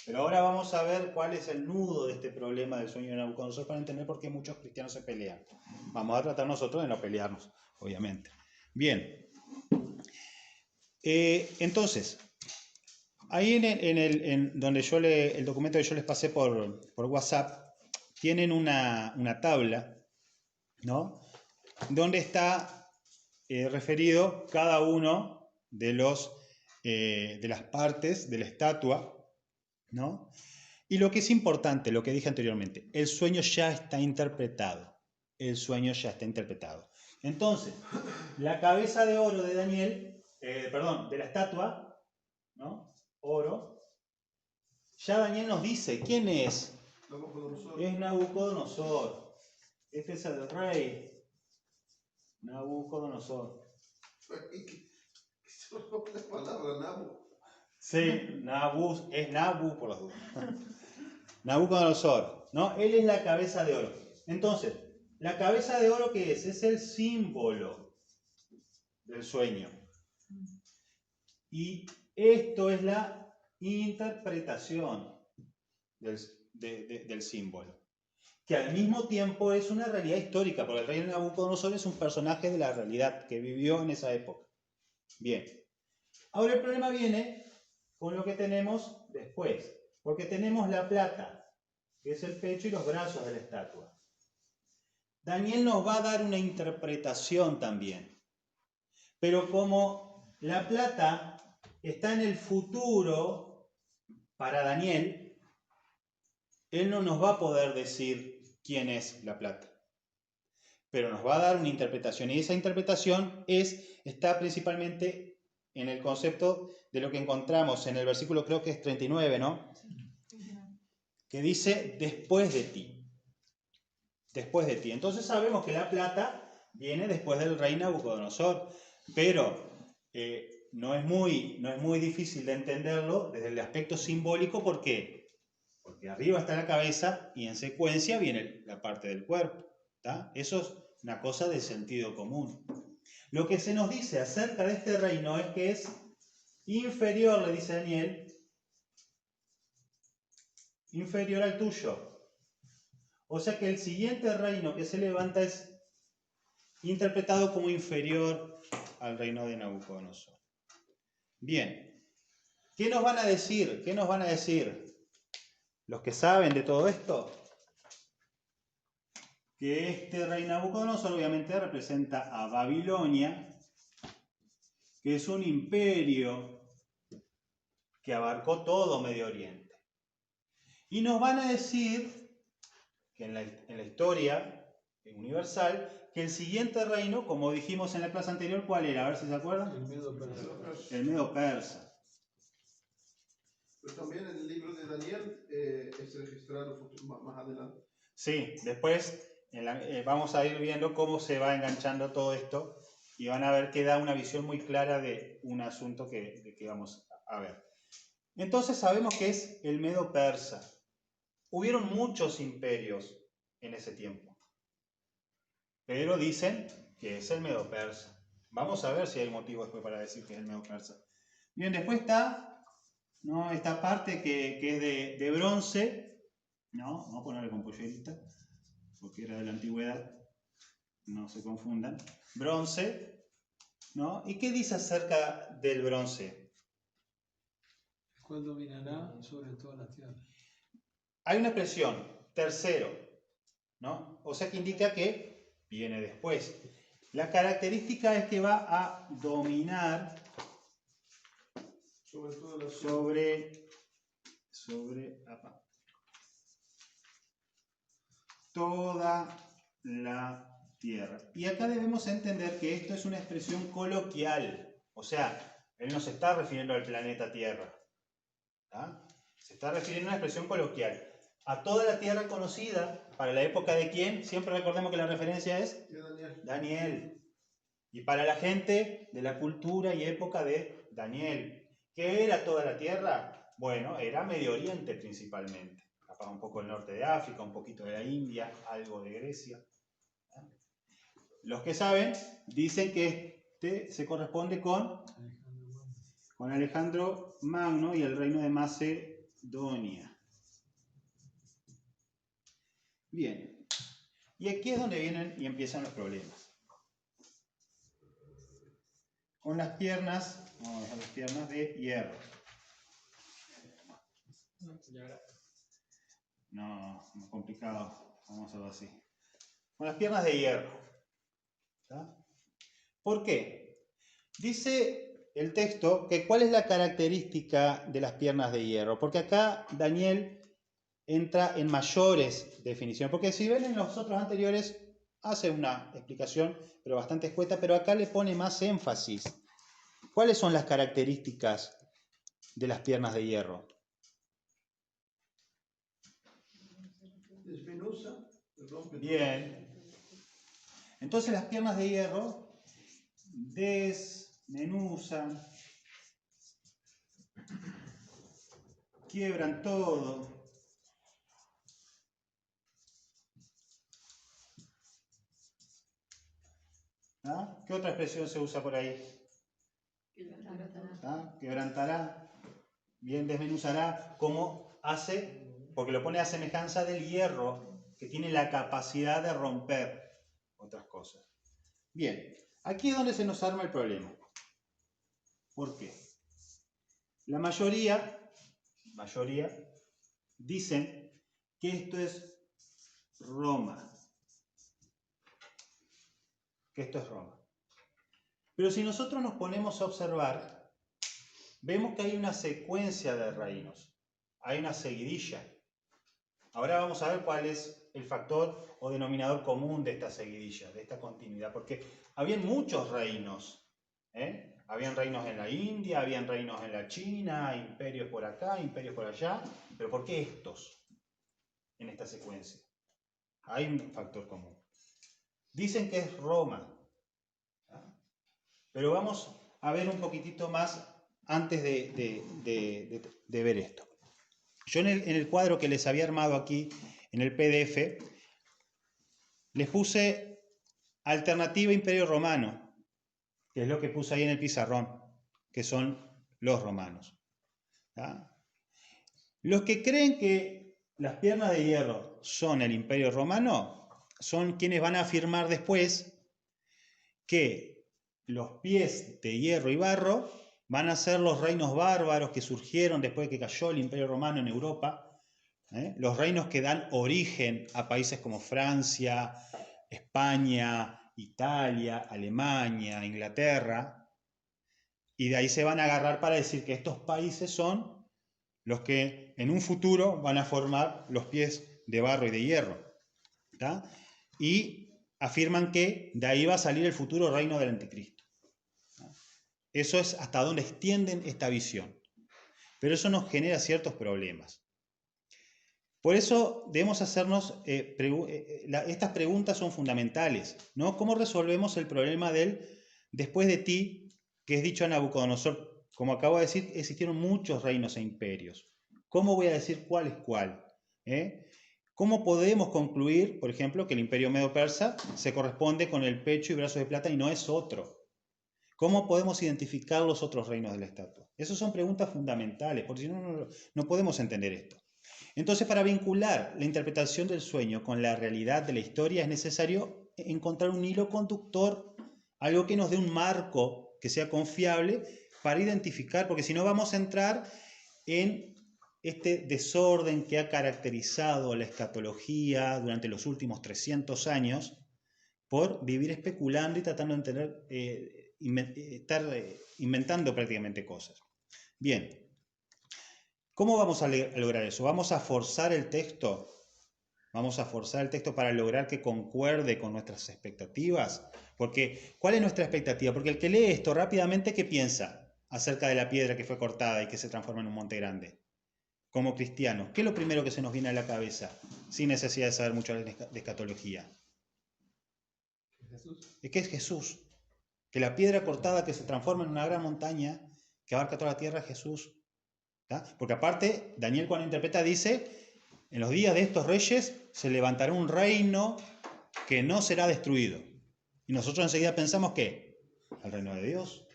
[SPEAKER 1] Pero ahora vamos a ver cuál es el nudo de este problema del sueño de Nabucodonosor para entender por qué muchos cristianos se pelean. Vamos a tratar nosotros de no pelearnos, obviamente. Bien. Entonces, ahí en donde el documento que yo les pasé por WhatsApp, tienen una tabla, ¿no? Donde está referido cada uno de las partes de la estatua, ¿no? Y lo que es importante, lo que dije anteriormente, el sueño ya está interpretado. Entonces, la cabeza de oro de Daniel, de la estatua, ¿no? Oro, ya Daniel nos dice quién es. Es Nabucodonosor. Este es el rey Nabucodonosor.
[SPEAKER 2] La palabra Nabu.
[SPEAKER 1] Sí, es Nabu por las dudas. Nabucodonosor, ¿no? Él es la cabeza de oro. Entonces, ¿la cabeza de oro qué es? Es el símbolo del sueño. Y esto es la interpretación del símbolo, que al mismo tiempo es una realidad histórica, porque el rey Nabucodonosor es un personaje de la realidad que vivió en esa época. Bien. Ahora el problema viene con lo que tenemos después, porque tenemos la plata, que es el pecho y los brazos de la estatua. Daniel nos va a dar una interpretación también, pero como la plata está en el futuro para Daniel, él no nos va a poder decir quién es la plata, pero nos va a dar una interpretación, y esa interpretación está principalmente en el concepto de lo que encontramos en el versículo, creo que es 39, ¿no? Que dice, después de ti. Después de ti. Entonces sabemos que la plata viene después del rey Nabucodonosor, pero no es muy difícil de entenderlo desde el aspecto simbólico. ¿Por qué? Porque arriba está la cabeza y en secuencia viene la parte del cuerpo, ¿tá? Eso es una cosa de sentido común. Lo que se nos dice acerca de este reino es que es inferior, le dice Daniel, inferior al tuyo. O sea que el siguiente reino que se levanta es interpretado como inferior al reino de Nabucodonosor. Bien, ¿qué nos van a decir? ¿Qué nos van a decir los que saben de todo esto? Que este rey Nabucodonosor obviamente representa a Babilonia, que es un imperio que abarcó todo Medio Oriente. Y nos van a decir que en la historia universal, que el siguiente reino, como dijimos en la clase anterior, ¿cuál era? A ver si se acuerdan.
[SPEAKER 5] El Medo Persa.
[SPEAKER 1] El Medo Persa.
[SPEAKER 2] Pero también en el libro de Daniel es registrado más adelante.
[SPEAKER 1] Sí, después vamos a ir viendo cómo se va enganchando todo esto y van a ver que da una visión muy clara de un asunto que vamos a ver. Entonces sabemos que es el Medo Persa. Hubieron muchos imperios en ese tiempo, pero dicen que es el Medo Persa. Vamos a ver si hay motivo después para decir que es el Medo Persa. Bien, después está, ¿no?, esta parte que es de bronce, ¿no? Vamos a ponerle con pollerita, porque era de la antigüedad, no se confundan. Bronce, ¿no? ¿Y qué dice acerca del bronce?
[SPEAKER 5] ¿Cuál dominará sobre toda la tierra?
[SPEAKER 1] Hay una expresión, tercero, ¿no? O sea que indica que viene después. La característica es que va a dominar
[SPEAKER 2] Sobre todo la
[SPEAKER 1] toda la tierra. Y acá debemos entender que esto es una expresión coloquial. O sea, él no se está refiriendo al planeta Tierra. ¿Ah? Se está refiriendo a una expresión coloquial. A toda la tierra conocida, para la época de quién, siempre recordemos que la referencia es Daniel. Y para la gente de la cultura y época de Daniel. ¿Qué era toda la tierra? Bueno, era Medio Oriente principalmente. Capaz un poco el norte de África, un poquito de la India, algo de Grecia. Los que saben dicen que este se corresponde con Alejandro Magno y el reino de Macedonia. Bien, y aquí es donde vienen y empiezan los problemas. Con las piernas, vamos a dejar las piernas de hierro. No, muy complicado, vamos a hacerlo así. Con las piernas de hierro. ¿Está? ¿Por qué? Dice el texto que cuál es la característica de las piernas de hierro, porque acá Daniel entra en mayores definiciones, porque si ven en los otros anteriores hace una explicación, pero bastante escueta, pero acá le pone más énfasis. ¿Cuáles son las características de las piernas de hierro?
[SPEAKER 2] Desmenuza,
[SPEAKER 1] Bien. Entonces las piernas de hierro desmenuzan, quiebran todo. ¿Ah? ¿Qué otra expresión se usa por ahí? ¿Ah? Quebrantará, bien, desmenuzará, como hace, porque lo pone a semejanza del hierro, que tiene la capacidad de romper otras cosas. Bien, aquí es donde se nos arma el problema. ¿Por qué? La mayoría dicen que esto es Roma. Pero si nosotros nos ponemos a observar, vemos que hay una secuencia de reinos, hay una seguidilla. Ahora vamos a ver cuál es el factor o denominador común de esta seguidilla, de esta continuidad, porque habían muchos reinos, ¿eh? Habían reinos en la India, habían reinos en la China, imperios por acá, imperios por allá, pero ¿por qué estos en esta secuencia? Hay un factor común. Dicen que es Roma, pero vamos a ver un poquitito más antes de ver esto. Yo en el cuadro que les había armado aquí, en el PDF, les puse alternativa Imperio Romano, que es lo que puse ahí en el pizarrón, que son los romanos. ¿Tá? Los que creen que las piernas de hierro son el imperio romano son quienes van a afirmar después que los pies de hierro y barro van a ser los reinos bárbaros que surgieron después de que cayó el imperio romano en Europa, los reinos que dan origen a países como Francia, España, Italia, Alemania, Inglaterra, y de ahí se van a agarrar para decir que estos países son los que en un futuro van a formar los pies de barro y de hierro. ¿Tá? Y afirman que de ahí va a salir el futuro reino del anticristo. Eso es hasta donde extienden esta visión. Pero eso nos genera ciertos problemas. Por eso debemos hacernos, estas preguntas son fundamentales, ¿no? ¿Cómo resolvemos el problema del después de ti, que es dicho a Nabucodonosor? Como acabo de decir, existieron muchos reinos e imperios. ¿Cómo voy a decir cuál es cuál? ¿Cómo podemos concluir, por ejemplo, que el imperio medo-persa se corresponde con el pecho y brazos de plata y no es otro? ¿Cómo podemos identificar los otros reinos de la estatua? Esas son preguntas fundamentales, porque si no, no podemos entender esto. Entonces, para vincular la interpretación del sueño con la realidad de la historia es necesario encontrar un hilo conductor, algo que nos dé un marco que sea confiable para identificar, porque si no vamos a entrar en este desorden que ha caracterizado la escatología durante los últimos 300 años por vivir especulando y tratando de entender, estar inventando prácticamente cosas. Bien. ¿Cómo vamos a lograr eso? ¿Vamos a forzar el texto? ¿Vamos a forzar el texto para lograr que concuerde con nuestras expectativas? Porque, ¿cuál es nuestra expectativa? Porque el que lee esto rápidamente, ¿qué piensa acerca de la piedra que fue cortada y que se transforma en un monte grande? Como cristianos, ¿qué es lo primero que se nos viene a la cabeza sin necesidad de saber mucho de escatología?
[SPEAKER 5] Jesús.
[SPEAKER 1] Es que es Jesús. Que la piedra cortada que se transforma en una gran montaña que abarca toda la tierra es Jesús. ¿Tá? Porque aparte, Daniel cuando interpreta dice, en los días de estos reyes se levantará un reino que no será destruido. Y nosotros enseguida pensamos que, ¿el reino de Dios?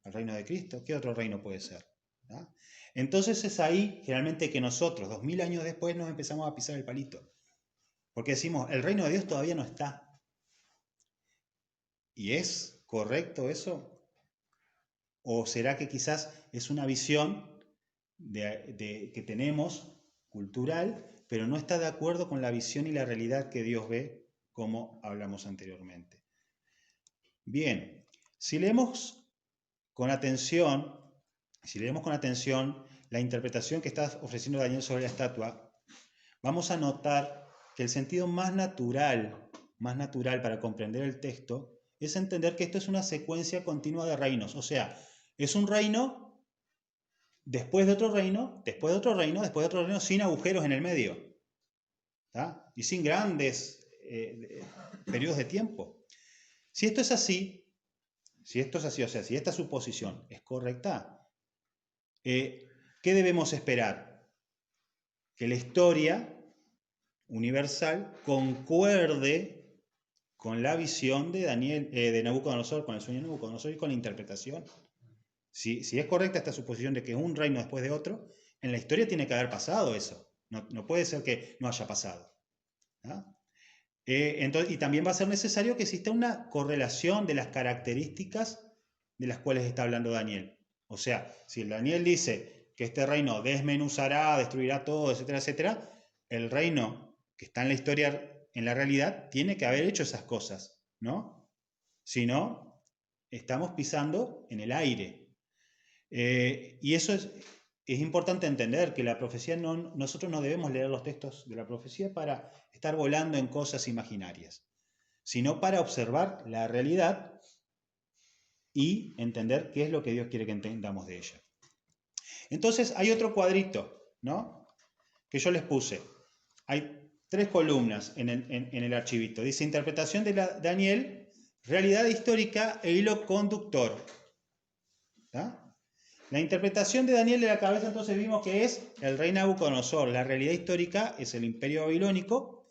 [SPEAKER 1] ¿El reino de Cristo? ¿Qué otro reino puede ser? ¿Tá? Entonces es ahí generalmente que nosotros, 2000 años después, nos empezamos a pisar el palito. Porque decimos, el reino de Dios todavía no está. ¿Y es correcto eso? ¿O será que quizás es una visión que tenemos cultural, pero no está de acuerdo con la visión y la realidad que Dios ve, como hablamos anteriormente? Bien, si leemos con atención la interpretación que está ofreciendo Daniel sobre la estatua, vamos a notar que el sentido más natural para comprender el texto es entender que esto es una secuencia continua de reinos, o sea, es un reino después de otro reino, después de otro reino, después de otro reino, sin agujeros en el medio. ¿Tá? Y sin grandes periodos de tiempo. Si esto es así, o sea, si esta suposición es correcta, ¿qué debemos esperar? Que la historia universal concuerde con la visión de Nabucodonosor, con el sueño de Nabucodonosor y con la interpretación. Si es correcta esta suposición de que es un reino después de otro, en la historia tiene que haber pasado eso. No puede ser que no haya pasado. Entonces, y también va a ser necesario que exista una correlación de las características de las cuales está hablando Daniel. O sea, si Daniel dice que este reino desmenuzará, destruirá todo, etcétera, etcétera, el reino que está en la historia, en la realidad, tiene que haber hecho esas cosas, ¿no? Si no, estamos pisando en el aire. Y eso es importante entender, que la profecía nosotros no debemos leer los textos de la profecía para estar volando en cosas imaginarias, sino para observar la realidad y entender qué es lo que Dios quiere que entendamos de ella. Entonces hay otro cuadrito, ¿no?, que yo les puse. Hay 3 columnas en el archivito. Dice interpretación de Daniel, realidad histórica e hilo conductor. ¿Tá? La interpretación de Daniel de la cabeza, entonces vimos que es el rey Nabucodonosor. La realidad histórica es el imperio babilónico.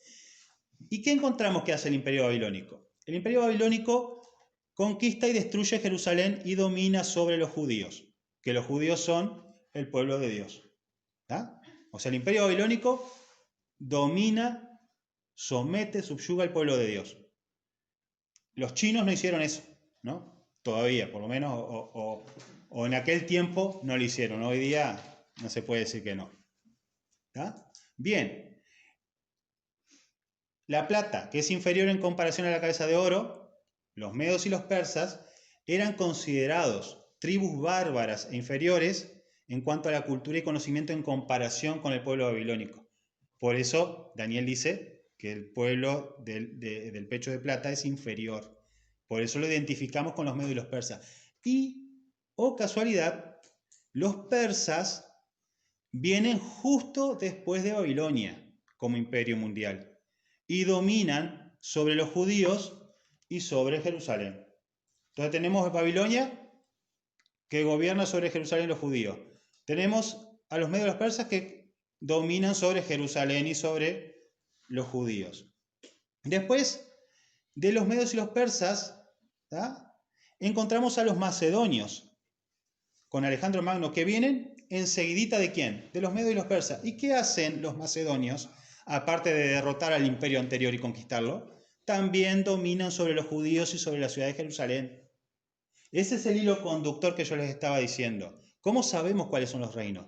[SPEAKER 1] ¿Y qué encontramos que hace el imperio babilónico? El imperio babilónico conquista y destruye Jerusalén y domina sobre los judíos. que los judíos son el pueblo de Dios. ¿Tá? O sea, el imperio babilónico domina, somete, subyuga al pueblo de Dios. Los chinos no hicieron eso, ¿no? Todavía, por lo menos, o en aquel tiempo no lo hicieron. Hoy día no se puede decir que no. ¿Tá? Bien. La plata, que es inferior en comparación a la cabeza de oro, los medos y los persas eran considerados tribus bárbaras e inferiores en cuanto a la cultura y conocimiento en comparación con el pueblo babilónico. Por eso Daniel dice que el pueblo del pecho de plata es inferior. Por eso lo identificamos con los medos y los persas. Y, oh casualidad, los persas vienen justo después de Babilonia como imperio mundial y dominan sobre los judíos y sobre Jerusalén. Entonces tenemos Babilonia, que gobierna sobre Jerusalén y los judíos. Tenemos a los medios de los persas que dominan sobre Jerusalén y sobre los judíos. Después de los medios y los persas, ¿tá? Encontramos a los macedonios, con Alejandro Magno, que vienen enseguidita ¿de quién? De los medios y los persas. ¿Y qué hacen los macedonios? Aparte de derrotar al imperio anterior y conquistarlo, también dominan sobre los judíos y sobre la ciudad de Jerusalén. Ese es el hilo conductor que yo les estaba diciendo. ¿Cómo sabemos cuáles son los reinos?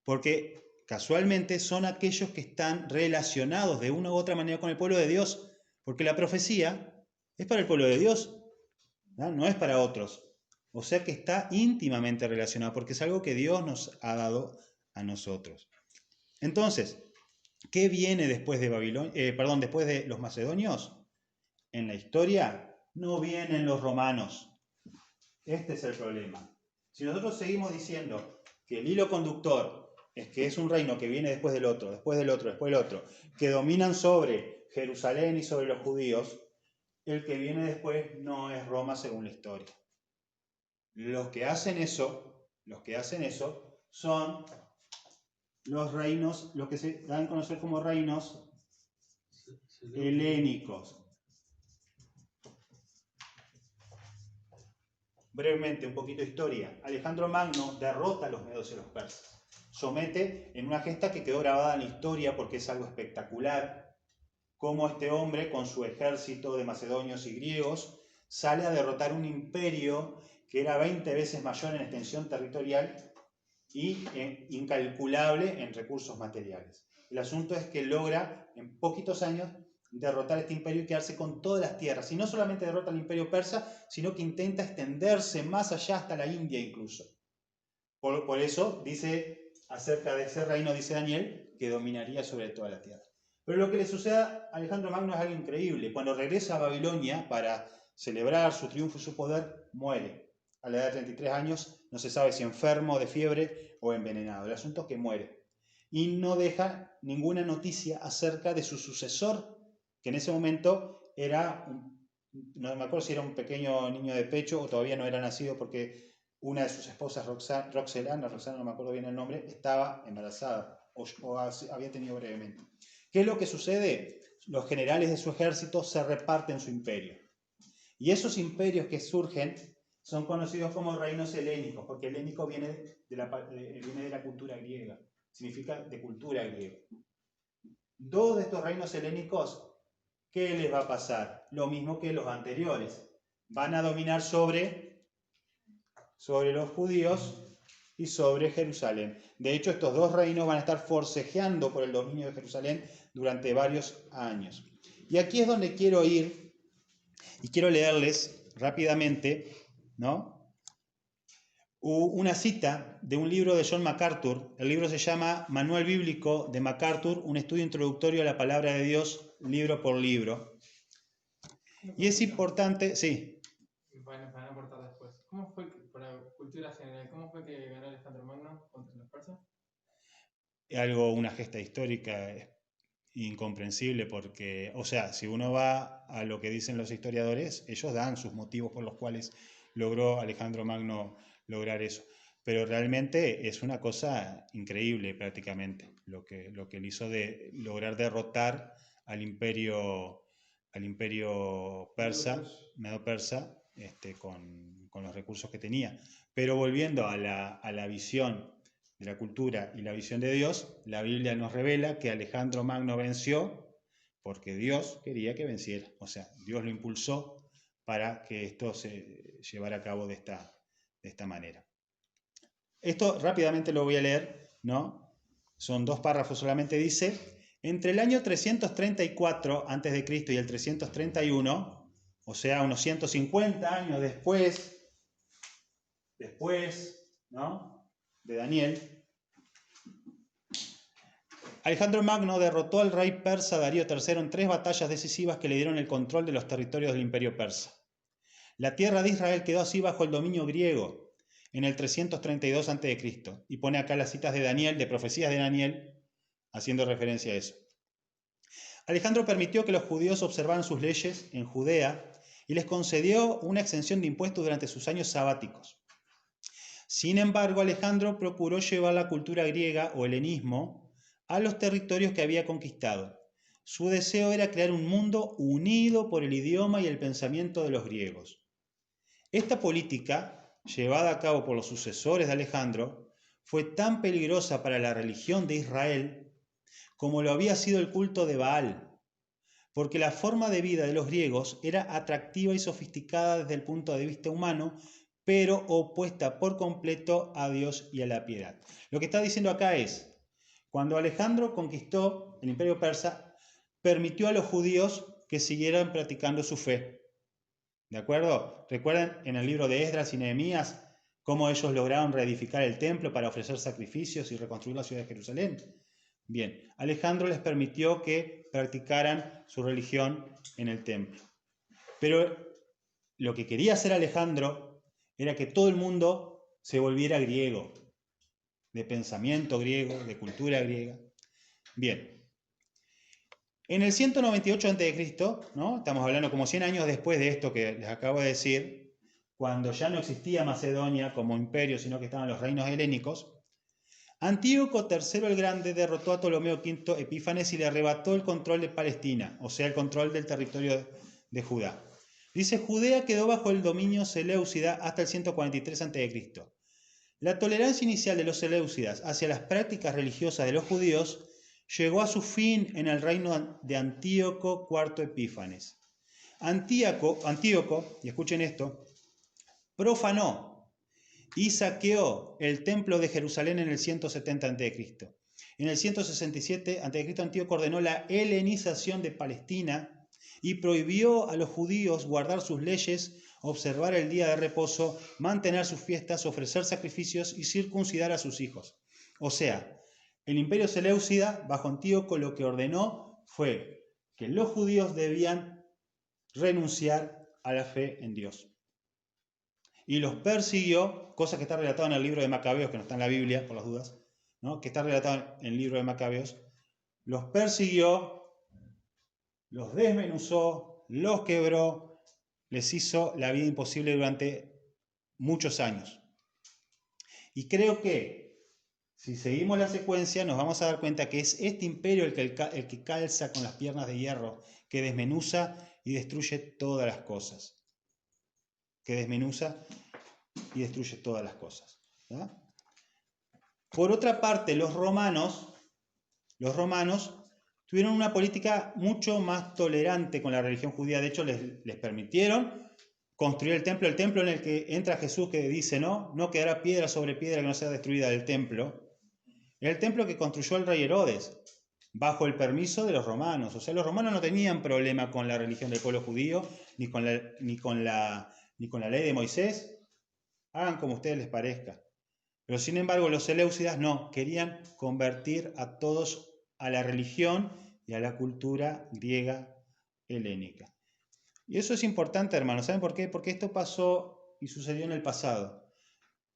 [SPEAKER 1] Porque casualmente son aquellos que están relacionados de una u otra manera con el pueblo de Dios, porque la profecía es para el pueblo de Dios, no es para otros. O sea que está íntimamente relacionado, porque es algo que Dios nos ha dado a nosotros. Entonces, ¿qué viene después de después de los macedonios? En la historia no vienen los romanos. Este es el problema. Si nosotros seguimos diciendo que el hilo conductor es que es un reino que viene después del otro, después del otro, después del otro, que dominan sobre Jerusalén y sobre los judíos, el que viene después no es Roma según la historia. Los que hacen eso son los reinos, lo que se dan a conocer como reinos helénicos. Brevemente, un poquito de historia. Alejandro Magno derrota a los medos y los persas. Somete en una gesta que quedó grabada en la historia porque es algo espectacular, cómo este hombre con su ejército de macedonios y griegos sale a derrotar un imperio que era 20 veces mayor en extensión territorial y incalculable en recursos materiales. El asunto es que logra en poquitos años derrotar este imperio y quedarse con todas las tierras. Y no solamente derrota al imperio persa, sino que intenta extenderse más allá hasta la India incluso. Por eso dice acerca de ese reino, dice Daniel, que dominaría sobre toda la tierra. Pero lo que le sucede a Alejandro Magno es algo increíble. Cuando regresa a Babilonia para celebrar su triunfo y su poder, muere. A la edad de 33 años, no se sabe si enfermo, de fiebre o envenenado. El asunto es que muere. Y no deja ninguna noticia acerca de su sucesor, que en ese momento era, no me acuerdo si era un pequeño niño de pecho o todavía no era nacido porque una de sus esposas, Roxana, no me acuerdo bien el nombre, estaba embarazada o había tenido brevemente. ¿Qué es lo que sucede? Los generales de su ejército se reparten su imperio. Y esos imperios que surgen son conocidos como reinos helénicos, porque helénico viene de la cultura griega, significa de cultura griega. Dos de estos reinos helénicos, ¿qué les va a pasar? Lo mismo que los anteriores. Van a dominar sobre los judíos y sobre Jerusalén. De hecho, estos dos reinos van a estar forcejeando por el dominio de Jerusalén durante varios años. Y aquí es donde quiero ir y quiero leerles rápidamente, ¿no? Una cita de un libro de John MacArthur. El libro se llama Manual Bíblico de MacArthur, un estudio introductorio a la palabra de Dios, libro por libro. Y es importante, sí.
[SPEAKER 6] Bueno, van a aportar después. ¿Cómo fue, por la cultura general, cómo fue que ganó Alejandro Magno contra los persas?
[SPEAKER 1] Una gesta histórica incomprensible porque, o sea, si uno va a lo que dicen los historiadores, ellos dan sus motivos por los cuales logró Alejandro Magno lograr eso. Pero realmente es una cosa increíble prácticamente lo que él hizo de lograr derrotar al imperio persa, medo-persa, con con los recursos que tenía. Pero volviendo a la visión de la cultura y la visión de Dios, la Biblia nos revela que Alejandro Magno venció porque Dios quería que venciera. O sea, Dios lo impulsó para que esto se llevara a cabo de esta manera. Esto rápidamente lo voy a leer, ¿no? Son 2 párrafos solamente. Dice: entre el año 334 a.C. y el 331, o sea, unos 150 años después, ¿no?, de Daniel, Alejandro Magno derrotó al rey persa Darío III en 3 batallas decisivas que le dieron el control de los territorios del imperio persa. La tierra de Israel quedó así bajo el dominio griego en el 332 a.C. Y pone acá las citas de Daniel, de profecías de Daniel, haciendo referencia a eso. Alejandro permitió que los judíos observaran sus leyes en Judea y les concedió una exención de impuestos durante sus años sabáticos. Sin embargo, Alejandro procuró llevar la cultura griega o helenismo a los territorios que había conquistado. Su deseo era crear un mundo unido por el idioma y el pensamiento de los griegos. Esta política, llevada a cabo por los sucesores de Alejandro, fue tan peligrosa para la religión de Israel como lo había sido el culto de Baal, porque la forma de vida de los griegos era atractiva y sofisticada desde el punto de vista humano, pero opuesta por completo a Dios y a la piedad. Lo que está diciendo acá es: cuando Alejandro conquistó el imperio persa, permitió a los judíos que siguieran practicando su fe. ¿De acuerdo? ¿Recuerdan en el libro de Esdras y Nehemías cómo ellos lograron reedificar el templo para ofrecer sacrificios y reconstruir la ciudad de Jerusalén? Bien, Alejandro les permitió que practicaran su religión en el templo. Pero lo que quería hacer Alejandro era que todo el mundo se volviera griego, de pensamiento griego, de cultura griega. Bien. En el 198 a.C., ¿no?, estamos hablando como 100 años después de esto que les acabo de decir, cuando ya no existía Macedonia como imperio, sino que estaban los reinos helénicos, Antíoco III el Grande derrotó a Ptolomeo V Epífanes y le arrebató el control de Palestina, o sea, el control del territorio de Judá. Dice: Judea quedó bajo el dominio seleucida hasta el 143 a.C. La tolerancia inicial de los seleucidas hacia las prácticas religiosas de los judíos llegó a su fin en el reino de Antíoco IV Epífanes. Antíoco, y escuchen esto, profanó y saqueó el templo de Jerusalén en el 170 a.C. En el 167 a.C. Antíoco ordenó la helenización de Palestina y prohibió a los judíos guardar sus leyes, observar el día de reposo, mantener sus fiestas, ofrecer sacrificios y circuncidar a sus hijos. O sea, el imperio seleucida, bajo Antíoco, lo que ordenó fue que los judíos debían renunciar a la fe en Dios. Y los persiguió, cosa que está relatada en el libro de Macabeos, que no está en la Biblia, por las dudas, ¿no?, que está relatada en el libro de Macabeos. Los persiguió, los desmenuzó, los quebró, les hizo la vida imposible durante muchos años. Y creo que si seguimos la secuencia nos vamos a dar cuenta que es este imperio el que calza con las piernas de hierro, que desmenuza y destruye todas las cosas. ¿Verdad? Por otra parte, los romanos tuvieron una política mucho más tolerante con la religión judía. De hecho, les permitieron construir el templo en el que entra Jesús, que dice: no quedará piedra sobre piedra que no sea destruida del templo. El templo que construyó el rey Herodes, bajo el permiso de los romanos. O sea, los romanos no tenían problema con la religión del pueblo judío, ni con la ley de Moisés. Hagan como a ustedes les parezca. Pero sin embargo, los seleucidas no, querían convertir a todos a la religión y a la cultura griega helénica. Y eso es importante, hermanos. ¿Saben por qué? Porque esto pasó y sucedió en el pasado.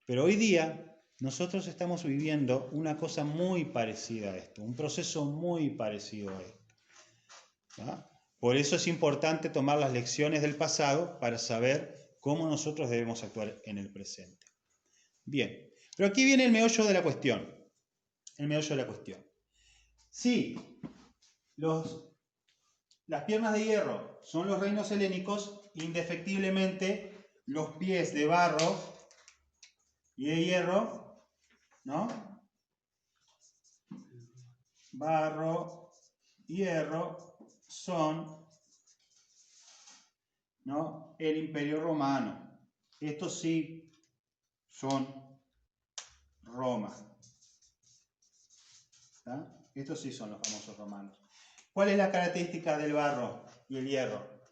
[SPEAKER 1] Pero hoy día nosotros estamos viviendo una cosa muy parecida a esto, un proceso muy parecido a esto. ¿Ah? Por eso es importante tomar las lecciones del pasado para saber cómo nosotros debemos actuar en el presente. Bien, pero aquí viene el meollo de la cuestión. Sí, las piernas de hierro son los reinos helénicos, indefectiblemente los pies de barro y de hierro, ¿no? Barro, hierro son, ¿no?, el Imperio Romano. Estos sí son Roma. ¿Está? Estos sí son los famosos romanos. ¿Cuál es la característica del barro y el hierro?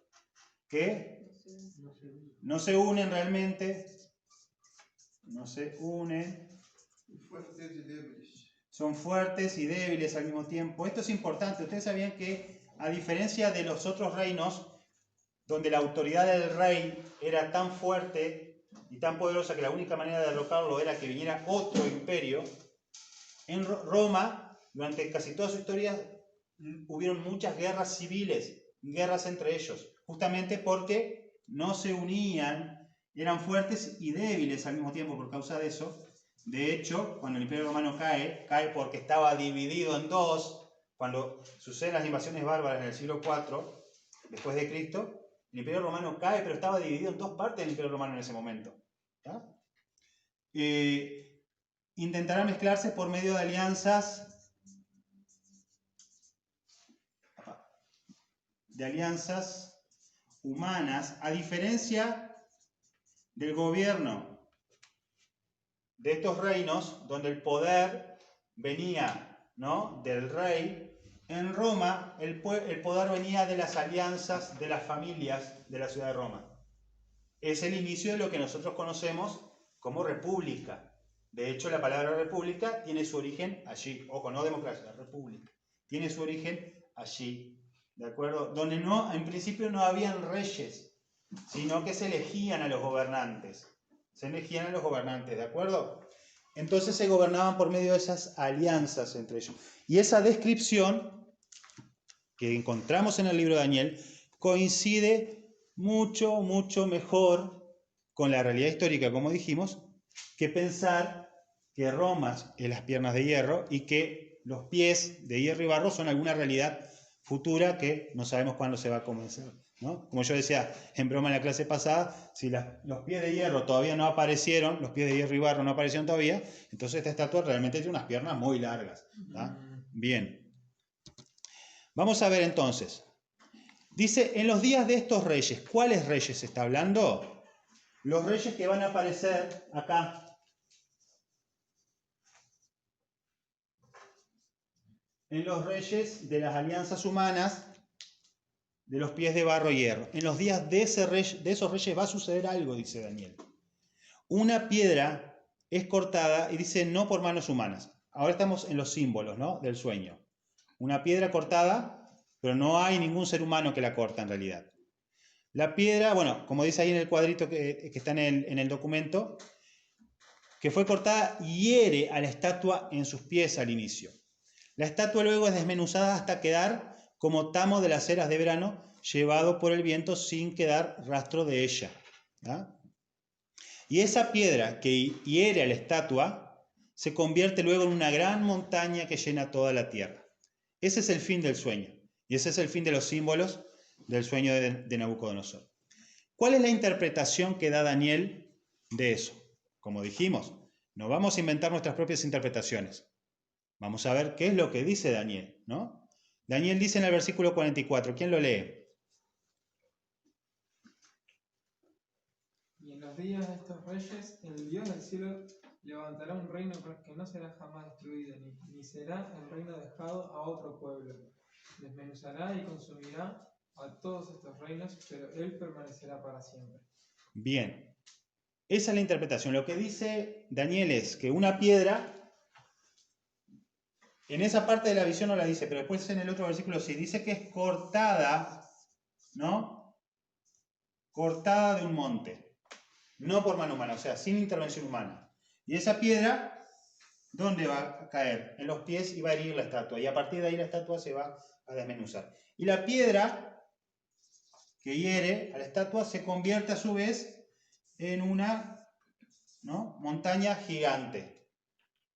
[SPEAKER 1] Que no se unen realmente, no se unen,
[SPEAKER 2] Fuertes y débiles.
[SPEAKER 1] son fuertes y débiles al mismo tiempo. Esto es importante. Ustedes sabían que, a diferencia de los otros reinos, donde la autoridad del rey era tan fuerte y tan poderosa que la única manera de derrocarlo era que viniera otro imperio, en Roma, durante casi toda su historia, hubieron muchas guerras civiles, guerras entre ellos, justamente porque no se unían, eran fuertes y débiles al mismo tiempo por causa de eso. De hecho, cuando el Imperio Romano cae porque estaba dividido en dos. Cuando suceden las invasiones bárbaras en el siglo IV después de Cristo, el Imperio Romano cae, pero estaba dividido en dos partes del Imperio Romano en ese momento. ¿Ya? Intentará mezclarse por medio de alianzas humanas, a diferencia del gobierno de estos reinos, donde el poder venía, ¿no?, del rey. En Roma el poder venía de las alianzas de las familias de la ciudad de Roma. Es el inicio de lo que nosotros conocemos como república. De hecho, la palabra república tiene su origen allí. Ojo, no democracia, república. Tiene su origen allí, ¿de acuerdo? Donde en principio no habían reyes, sino que se elegían a los gobernantes. Se elegían a los gobernantes, ¿de acuerdo? Entonces se gobernaban por medio de esas alianzas entre ellos. Y esa descripción que encontramos en el libro de Daniel coincide mucho, mucho mejor con la realidad histórica, como dijimos, que pensar que Roma es las piernas de hierro y que los pies de hierro y barro son alguna realidad futura que no sabemos cuándo se va a comenzar, ¿no? Como yo decía en broma en la clase pasada, si los pies de hierro todavía no aparecieron, los pies de hierro y barro no aparecieron todavía, entonces esta estatua realmente tiene unas piernas muy largas, ¿tá? Bien. Vamos a ver entonces. Dice, en los días de estos reyes, ¿cuáles reyes está hablando? Los reyes que van a aparecer acá. En los reyes de las alianzas humanas, de los pies de barro y hierro. En los días de esos reyes va a suceder algo, dice Daniel. Una piedra es cortada y dice no por manos humanas. Ahora estamos en los símbolos, ¿no?, del sueño. Una piedra cortada, pero no hay ningún ser humano que la corta en realidad. La piedra, bueno, como dice ahí en el cuadrito que está en el documento, que fue cortada, hiere a la estatua en sus pies al inicio. La estatua luego es desmenuzada hasta quedar como tamo de las eras de verano, llevado por el viento sin quedar rastro de ella. ¿Ah? Y esa piedra que hiere a la estatua se convierte luego en una gran montaña que llena toda la tierra. Ese es el fin del sueño. Y ese es el fin de los símbolos del sueño de Nabucodonosor. ¿Cuál es la interpretación que da Daniel de eso? Como dijimos, no vamos a inventar nuestras propias interpretaciones. Vamos a ver qué es lo que dice Daniel, ¿no? Daniel dice en el versículo 44, ¿quién lo lee?
[SPEAKER 6] Y en los días de estos reyes, el Dios del cielo levantará un reino que no será jamás destruido, ni será el reino dejado a otro pueblo. Desmenuzará y consumirá a todos estos reinos, pero él permanecerá para siempre.
[SPEAKER 1] Bien, esa es la interpretación. Lo que dice Daniel es que una piedra, en esa parte de la visión no la dice, pero después en el otro versículo sí, dice que es cortada, ¿no? Cortada de un monte, no por mano humana, o sea, sin intervención humana. Y esa piedra, ¿dónde va a caer? En los pies y va a herir la estatua, y a partir de ahí la estatua se va a desmenuzar. Y la piedra que hiere a la estatua se convierte a su vez en una, ¿no?, montaña gigante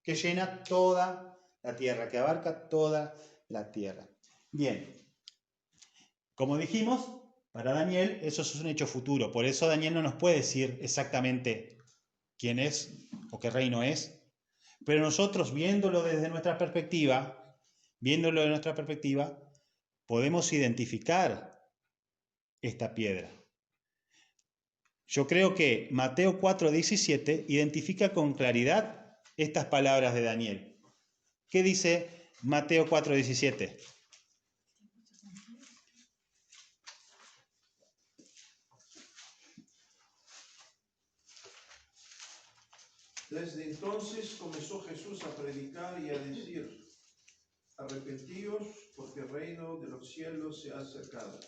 [SPEAKER 1] que llena toda la tierra, que abarca toda la tierra. Bien, como dijimos, Para Daniel eso es un hecho futuro, por eso Daniel no nos puede decir exactamente quién es o qué reino es, pero nosotros viéndolo desde nuestra perspectiva, podemos identificar esta piedra. Yo creo que Mateo 4:17 identifica con claridad estas palabras de Daniel. ¿Qué dice Mateo 4:17?
[SPEAKER 2] Desde entonces comenzó Jesús a predicar y a decir: arrepentíos, porque el reino de los cielos se ha acercado.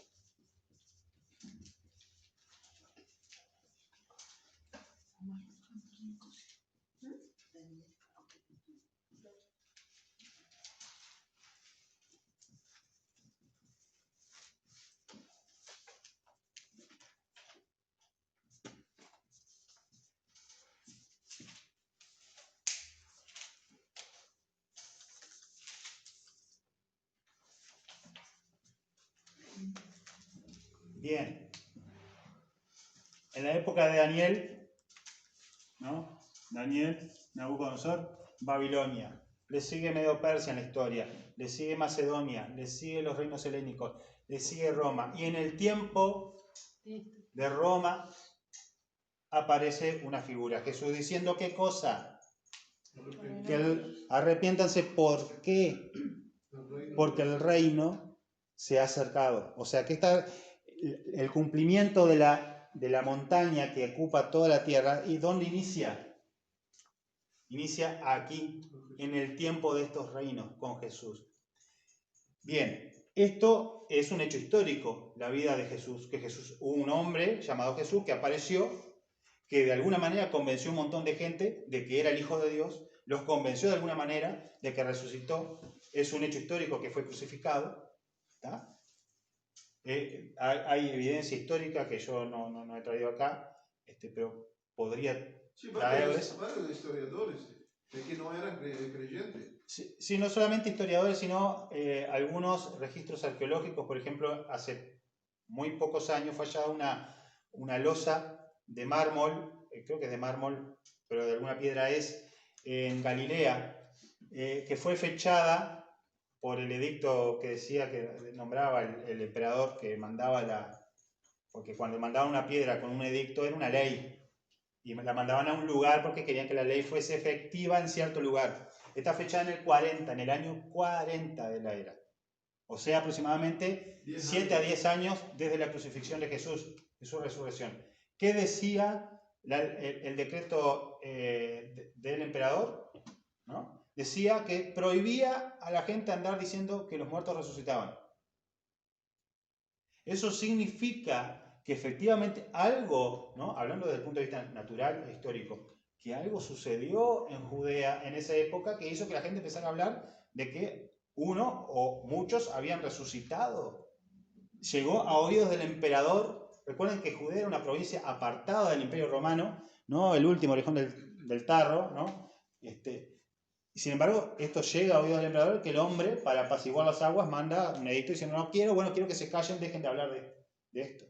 [SPEAKER 1] Bien. En la época de Daniel, ¿no? Daniel, Nabucodonosor, Babilonia. Le sigue Medo Persia en la historia, le sigue Macedonia, le sigue los reinos helénicos, le sigue Roma. Y en el tiempo de Roma aparece una figura, Jesús diciendo ¿qué cosa? Que arrepiéntanse. ¿Por qué? Porque el reino se ha acercado. O sea que está el cumplimiento de la montaña que ocupa toda la tierra. ¿Y dónde inicia? Inicia aquí, en el tiempo de estos reinos, con Jesús. Bien, esto es un hecho histórico, la vida de Jesús, que Jesús, hubo un hombre llamado Jesús que apareció, que de alguna manera convenció a un montón de gente de que era el Hijo de Dios, los convenció de alguna manera de que resucitó. Es un hecho histórico que fue crucificado. Hay evidencia histórica que yo no he traído acá, pero podría traerles.
[SPEAKER 2] Varios historiadores de que no eran creyentes.
[SPEAKER 1] Sí, no solamente historiadores, sino algunos registros arqueológicos. Por ejemplo, hace muy pocos años fue hallada una losa de mármol, creo que es de mármol, pero de alguna piedra es, en Galilea, que fue fechada por el edicto que decía, que nombraba el emperador que mandaba porque cuando mandaban una piedra con un edicto era una ley, y la mandaban a un lugar porque querían que la ley fuese efectiva en cierto lugar. Está fechada en el año 40 de la era. O sea, aproximadamente 7 a 10 años desde la crucifixión de Jesús, de su resurrección. ¿Qué decía el decreto del emperador? ¿No? Decía que prohibía a la gente andar diciendo que los muertos resucitaban. Eso significa que efectivamente algo, ¿no? Hablando desde el punto de vista natural e histórico, que algo sucedió en Judea en esa época que hizo que la gente empezara a hablar de que uno o muchos habían resucitado. Llegó a oídos del emperador. Recuerden que Judea era una provincia apartada del Imperio Romano, ¿no? El último orejón del tarro, ¿no? Y sin embargo, esto llega a oídos del emperador, que el hombre, para apaciguar las aguas, manda un edicto diciendo, no quiero, quiero que se callen, dejen de hablar de esto.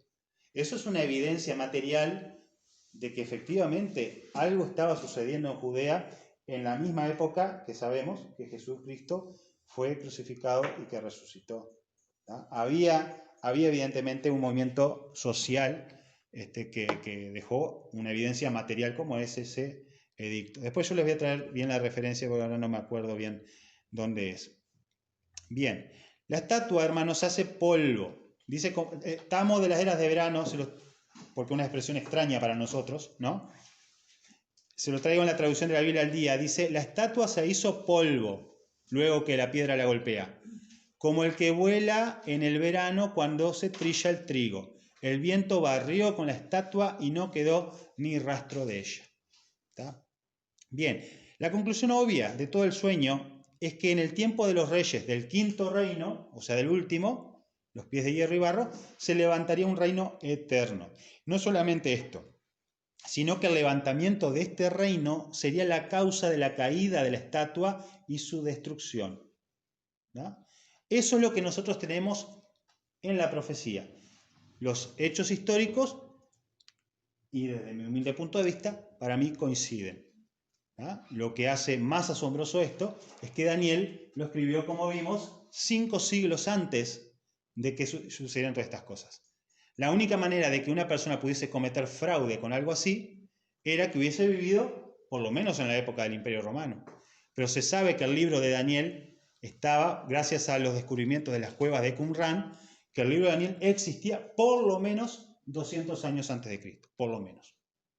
[SPEAKER 1] Eso es una evidencia material de que efectivamente algo estaba sucediendo en Judea en la misma época que sabemos que Jesucristo fue crucificado y que resucitó. ¿tá? Había evidentemente un movimiento social que dejó una evidencia material como es ese edicto. Después yo les voy a traer bien la referencia porque ahora no me acuerdo bien dónde es. Bien, la estatua, hermanos, hace polvo. Dice, estamos de las eras de verano, porque es una expresión extraña para nosotros, ¿no? Se lo traigo en la traducción de la Biblia al día. Dice, la estatua se hizo polvo luego que la piedra la golpea, como el que vuela en el verano cuando se trilla el trigo. El viento barrió con la estatua y no quedó ni rastro de ella. ¿Está? Bien, la conclusión obvia de todo el sueño es que en el tiempo de los reyes del quinto reino, o sea del último, los pies de hierro y barro, se levantaría un reino eterno. No solamente esto, sino que el levantamiento de este reino sería la causa de la caída de la estatua y su destrucción. ¿no? Eso es lo que nosotros tenemos en la profecía. los hechos históricos, y desde mi humilde punto de vista, para mí coinciden. ¿Ah? Lo que hace más asombroso esto es que Daniel lo escribió, como vimos, 5 siglos antes de que sucedieran todas estas cosas. La única manera de que una persona pudiese cometer fraude con algo así era que hubiese vivido, por lo menos en la época del Imperio Romano. Pero se sabe que el libro de Daniel estaba, gracias a los descubrimientos de las cuevas de Qumran, que el libro de Daniel existía por lo menos 200 años antes de Cristo, por lo menos.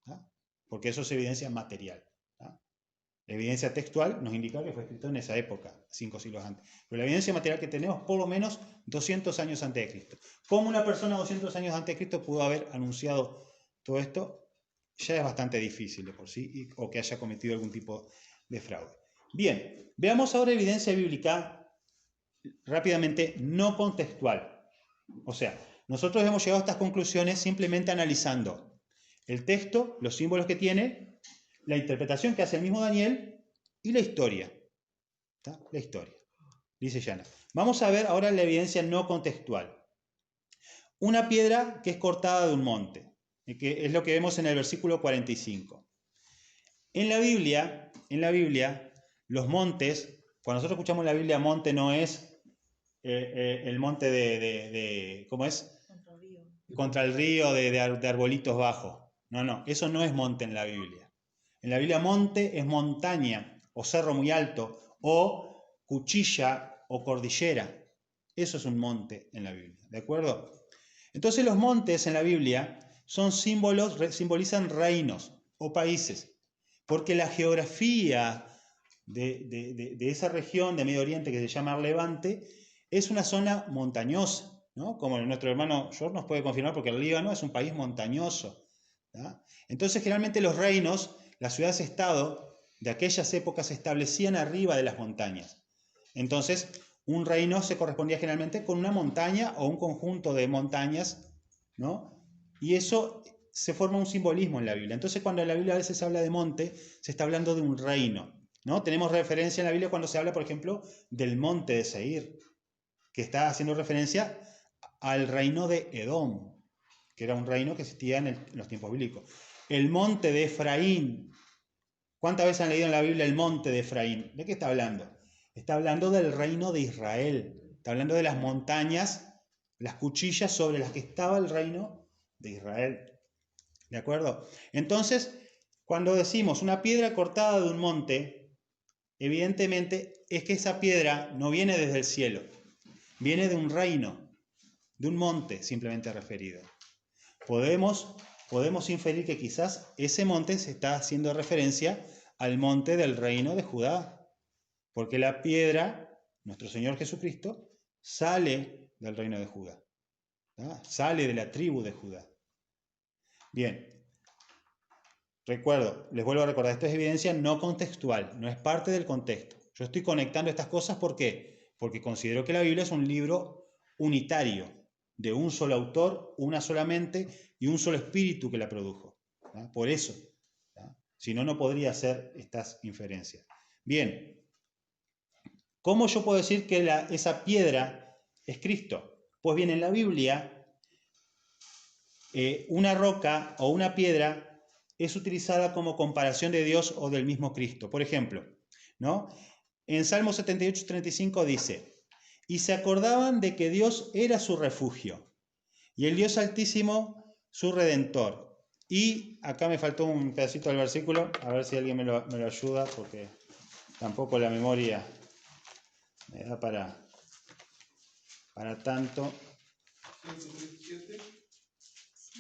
[SPEAKER 1] ¿Ah? Porque eso es evidencia material. ¿Ah? La evidencia textual nos indica que fue escrito en esa época, 5 siglos antes. Pero la evidencia material que tenemos, por lo menos 200 años antes de Cristo. ¿Cómo una persona 200 años antes de Cristo pudo haber anunciado todo esto? Ya es bastante difícil de por sí, o que haya cometido algún tipo de fraude. Bien, veamos ahora evidencia bíblica rápidamente no contextual. O sea, nosotros hemos llegado a estas conclusiones simplemente analizando el texto, los símbolos que tiene, la interpretación que hace el mismo Daniel y la historia. ¿Está? La historia. Dice Yana. Vamos a ver ahora la evidencia no contextual. Una piedra que es cortada de un monte, que es lo que vemos en el versículo 45. En la Biblia, los montes, cuando nosotros escuchamos la Biblia, monte no es el monte ¿cómo es? Contra el río de arbolitos bajos. No, eso no es monte en la Biblia. En la Biblia monte es montaña o cerro muy alto o cuchilla o cordillera. Eso es un monte en la Biblia, ¿de acuerdo? Entonces los montes en la Biblia son símbolos, simbolizan reinos o países, porque la geografía de esa región de Medio Oriente que se llama Levante es una zona montañosa, ¿no? Como nuestro hermano George nos puede confirmar, porque el Líbano es un país montañoso. ¿Да? Entonces generalmente los reinos, las ciudades-estado de aquellas épocas se establecían arriba de las montañas. Entonces un reino se correspondía generalmente con una montaña o un conjunto de montañas, ¿no? Y eso se forma un simbolismo en la Biblia. Entonces cuando en la Biblia a veces se habla de monte, se está hablando de un reino, ¿no? Tenemos referencia en la Biblia cuando se habla, por ejemplo, del monte de Seir, que está haciendo referencia al reino de Edom, que era un reino que existía en los tiempos bíblicos. El monte de Efraín. ¿Cuántas veces han leído en la Biblia el monte de Efraín? ¿De qué está hablando? Está hablando del reino de Israel. Está hablando de las montañas, las cuchillas sobre las que estaba el reino de Israel. ¿De acuerdo? Entonces, cuando decimos una piedra cortada de un monte, evidentemente es que esa piedra no viene desde el cielo, viene de un reino, de un monte simplemente referido. Podemos inferir que quizás ese monte se está haciendo referencia al monte del reino de Judá, porque la piedra, nuestro Señor Jesucristo, sale del reino de Judá, ¿tá? Sale de la tribu de Judá. Bien, recuerdo, les vuelvo a recordar, esto es evidencia no contextual, no es parte del contexto. Yo estoy conectando estas cosas, ¿por qué? Porque considero que la Biblia es un libro unitario, de un solo autor, una sola mente y un solo espíritu que la produjo. ¿Tá? Por eso. ¿Tá? Si no, no podría hacer estas inferencias. Bien. ¿Cómo yo puedo decir que esa piedra es Cristo? Pues bien, en la Biblia, una roca o una piedra es utilizada como comparación de Dios o del mismo Cristo. Por ejemplo, ¿no? En Salmo 78:35 dice: y se acordaban de que Dios era su refugio y el Dios Altísimo su Redentor. Y acá me faltó un pedacito del versículo, a ver si alguien me lo ayuda, porque tampoco la memoria me da para tanto.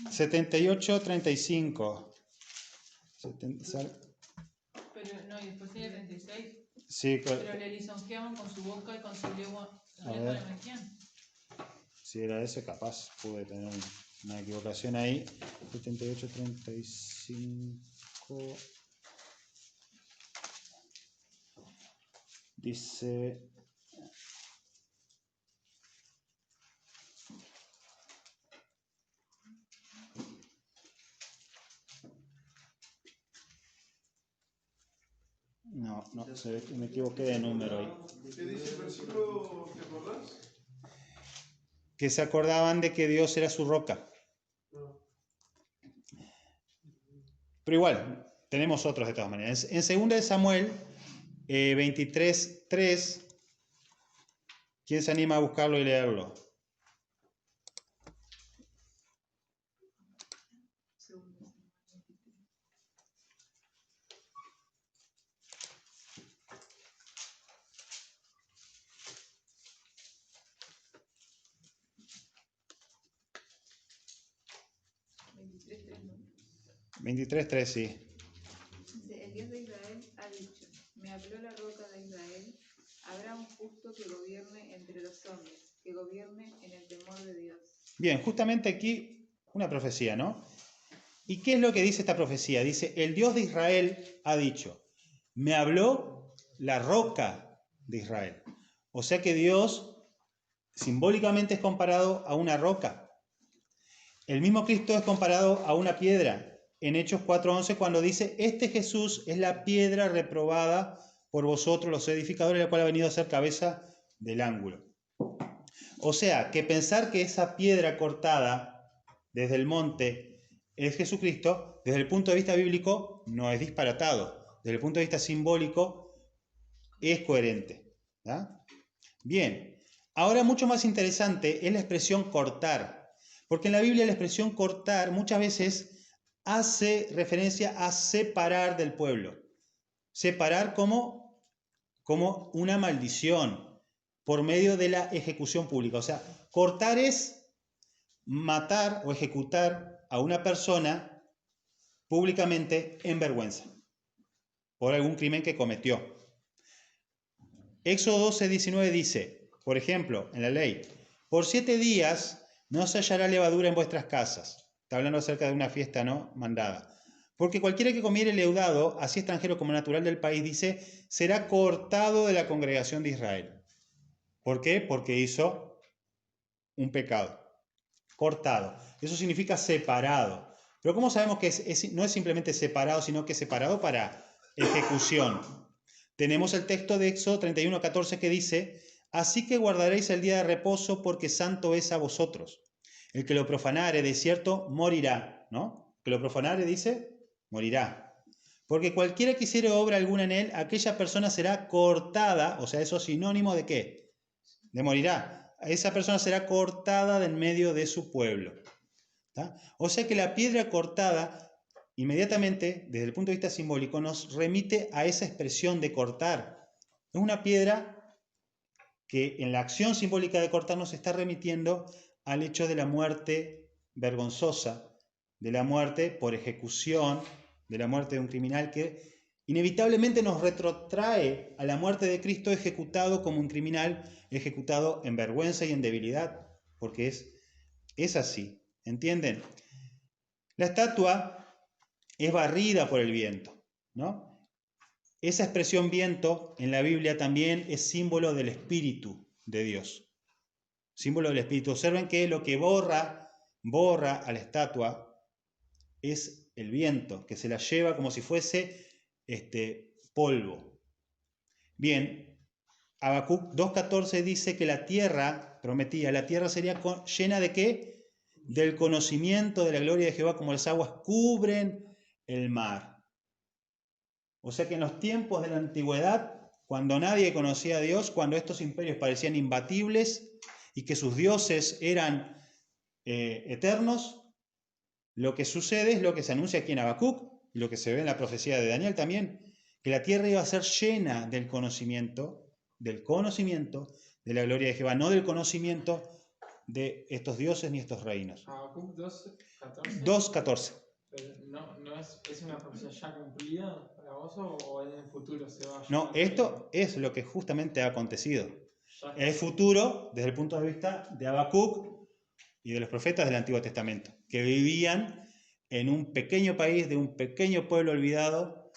[SPEAKER 1] 78:35.
[SPEAKER 4] Pero no, y después tiene 36.
[SPEAKER 1] Sí,
[SPEAKER 4] pero le lisonjeaban con su boca y con su lengua le metían.
[SPEAKER 1] Si era ese, capaz pude tener una equivocación ahí. 78:35 dice: no, me equivoqué de número ahí.
[SPEAKER 2] ¿Qué dice el versículo? ¿Te acordás?
[SPEAKER 1] Que se acordaban de que Dios era su roca. Pero igual, tenemos otros de todas maneras. En 2 de Samuel 23:3, ¿quién se anima a buscarlo y leerlo?
[SPEAKER 4] ¿no?
[SPEAKER 1] 23:3, sí.
[SPEAKER 7] Dice, el Dios de Israel ha dicho, me habló la roca de Israel, habrá un justo que gobierne entre los hombres, que gobierne en el temor de Dios.
[SPEAKER 1] Bien, justamente aquí una profecía, ¿no? ¿Y qué es lo que dice esta profecía? Dice, el Dios de Israel ha dicho, me habló la roca de Israel. O sea que Dios simbólicamente es comparado a una roca. El mismo Cristo es comparado a una piedra. En Hechos 4:11, cuando dice, este Jesús es la piedra reprobada por vosotros los edificadores, la cual ha venido a ser cabeza del ángulo. O sea, que pensar que esa piedra cortada desde el monte es Jesucristo, desde el punto de vista bíblico, no es disparatado. Desde el punto de vista simbólico, es coherente. ¿Ya? Bien, ahora mucho más interesante es la expresión cortar. Porque en la Biblia la expresión cortar muchas veces hace referencia a separar del pueblo. Separar como una maldición por medio de la ejecución pública. O sea, cortar es matar o ejecutar a una persona públicamente en vergüenza por algún crimen que cometió. Éxodo 12:19 dice, por ejemplo, en la ley, por 7 días no se hallará levadura en vuestras casas. Está hablando acerca de una fiesta no mandada. Porque cualquiera que comiere leudado, así extranjero como natural del país, dice, será cortado de la congregación de Israel. ¿Por qué? Porque hizo un pecado. Cortado. Eso significa separado. Pero ¿cómo sabemos que no es simplemente separado, sino que es separado para ejecución? Tenemos el texto de Éxodo 31:14 que dice, así que guardaréis el día de reposo porque santo es a vosotros. El que lo profanare, de cierto, morirá, ¿no? El que lo profanare, dice, morirá. Porque cualquiera que hiciere obra alguna en él, aquella persona será cortada, o sea, eso es sinónimo de ¿qué? De morirá. Esa persona será cortada de en medio de su pueblo. ¿Tá? O sea que la piedra cortada, inmediatamente, desde el punto de vista simbólico, nos remite a esa expresión de cortar. Es una piedra que en la acción simbólica de cortar nos está remitiendo al hecho de la muerte vergonzosa, de la muerte por ejecución, de la muerte de un criminal que inevitablemente nos retrotrae a la muerte de Cristo ejecutado como un criminal, ejecutado en vergüenza y en debilidad, porque es así, ¿entienden? La estatua es barrida por el viento, ¿no? Esa expresión viento en la Biblia también es símbolo del Espíritu de Dios. Símbolo del Espíritu. Observen que lo que borra a la estatua es el viento, que se la lleva como si fuese polvo. Bien, Habacuc 2:14 dice que la tierra prometida, la tierra sería llena de ¿qué? Del conocimiento de la gloria de Jehová, como las aguas cubren el mar. O sea que en los tiempos de la antigüedad, cuando nadie conocía a Dios, cuando estos imperios parecían imbatibles y que sus dioses eran eternos, lo que sucede es lo que se anuncia aquí en Habacuc, y lo que se ve en la profecía de Daniel también, que la tierra iba a ser llena del conocimiento de la gloria de Jehová, no del conocimiento de estos dioses ni estos reinos.
[SPEAKER 6] Habacuc 2:14.
[SPEAKER 1] 2:14.
[SPEAKER 6] ¿No es una profecía ya cumplida para vos o en el futuro se va a
[SPEAKER 1] No, esto es lo que justamente ha acontecido. El futuro, desde el punto de vista de Habacuc y de los profetas del Antiguo Testamento, que vivían en un pequeño país, de un pequeño pueblo olvidado,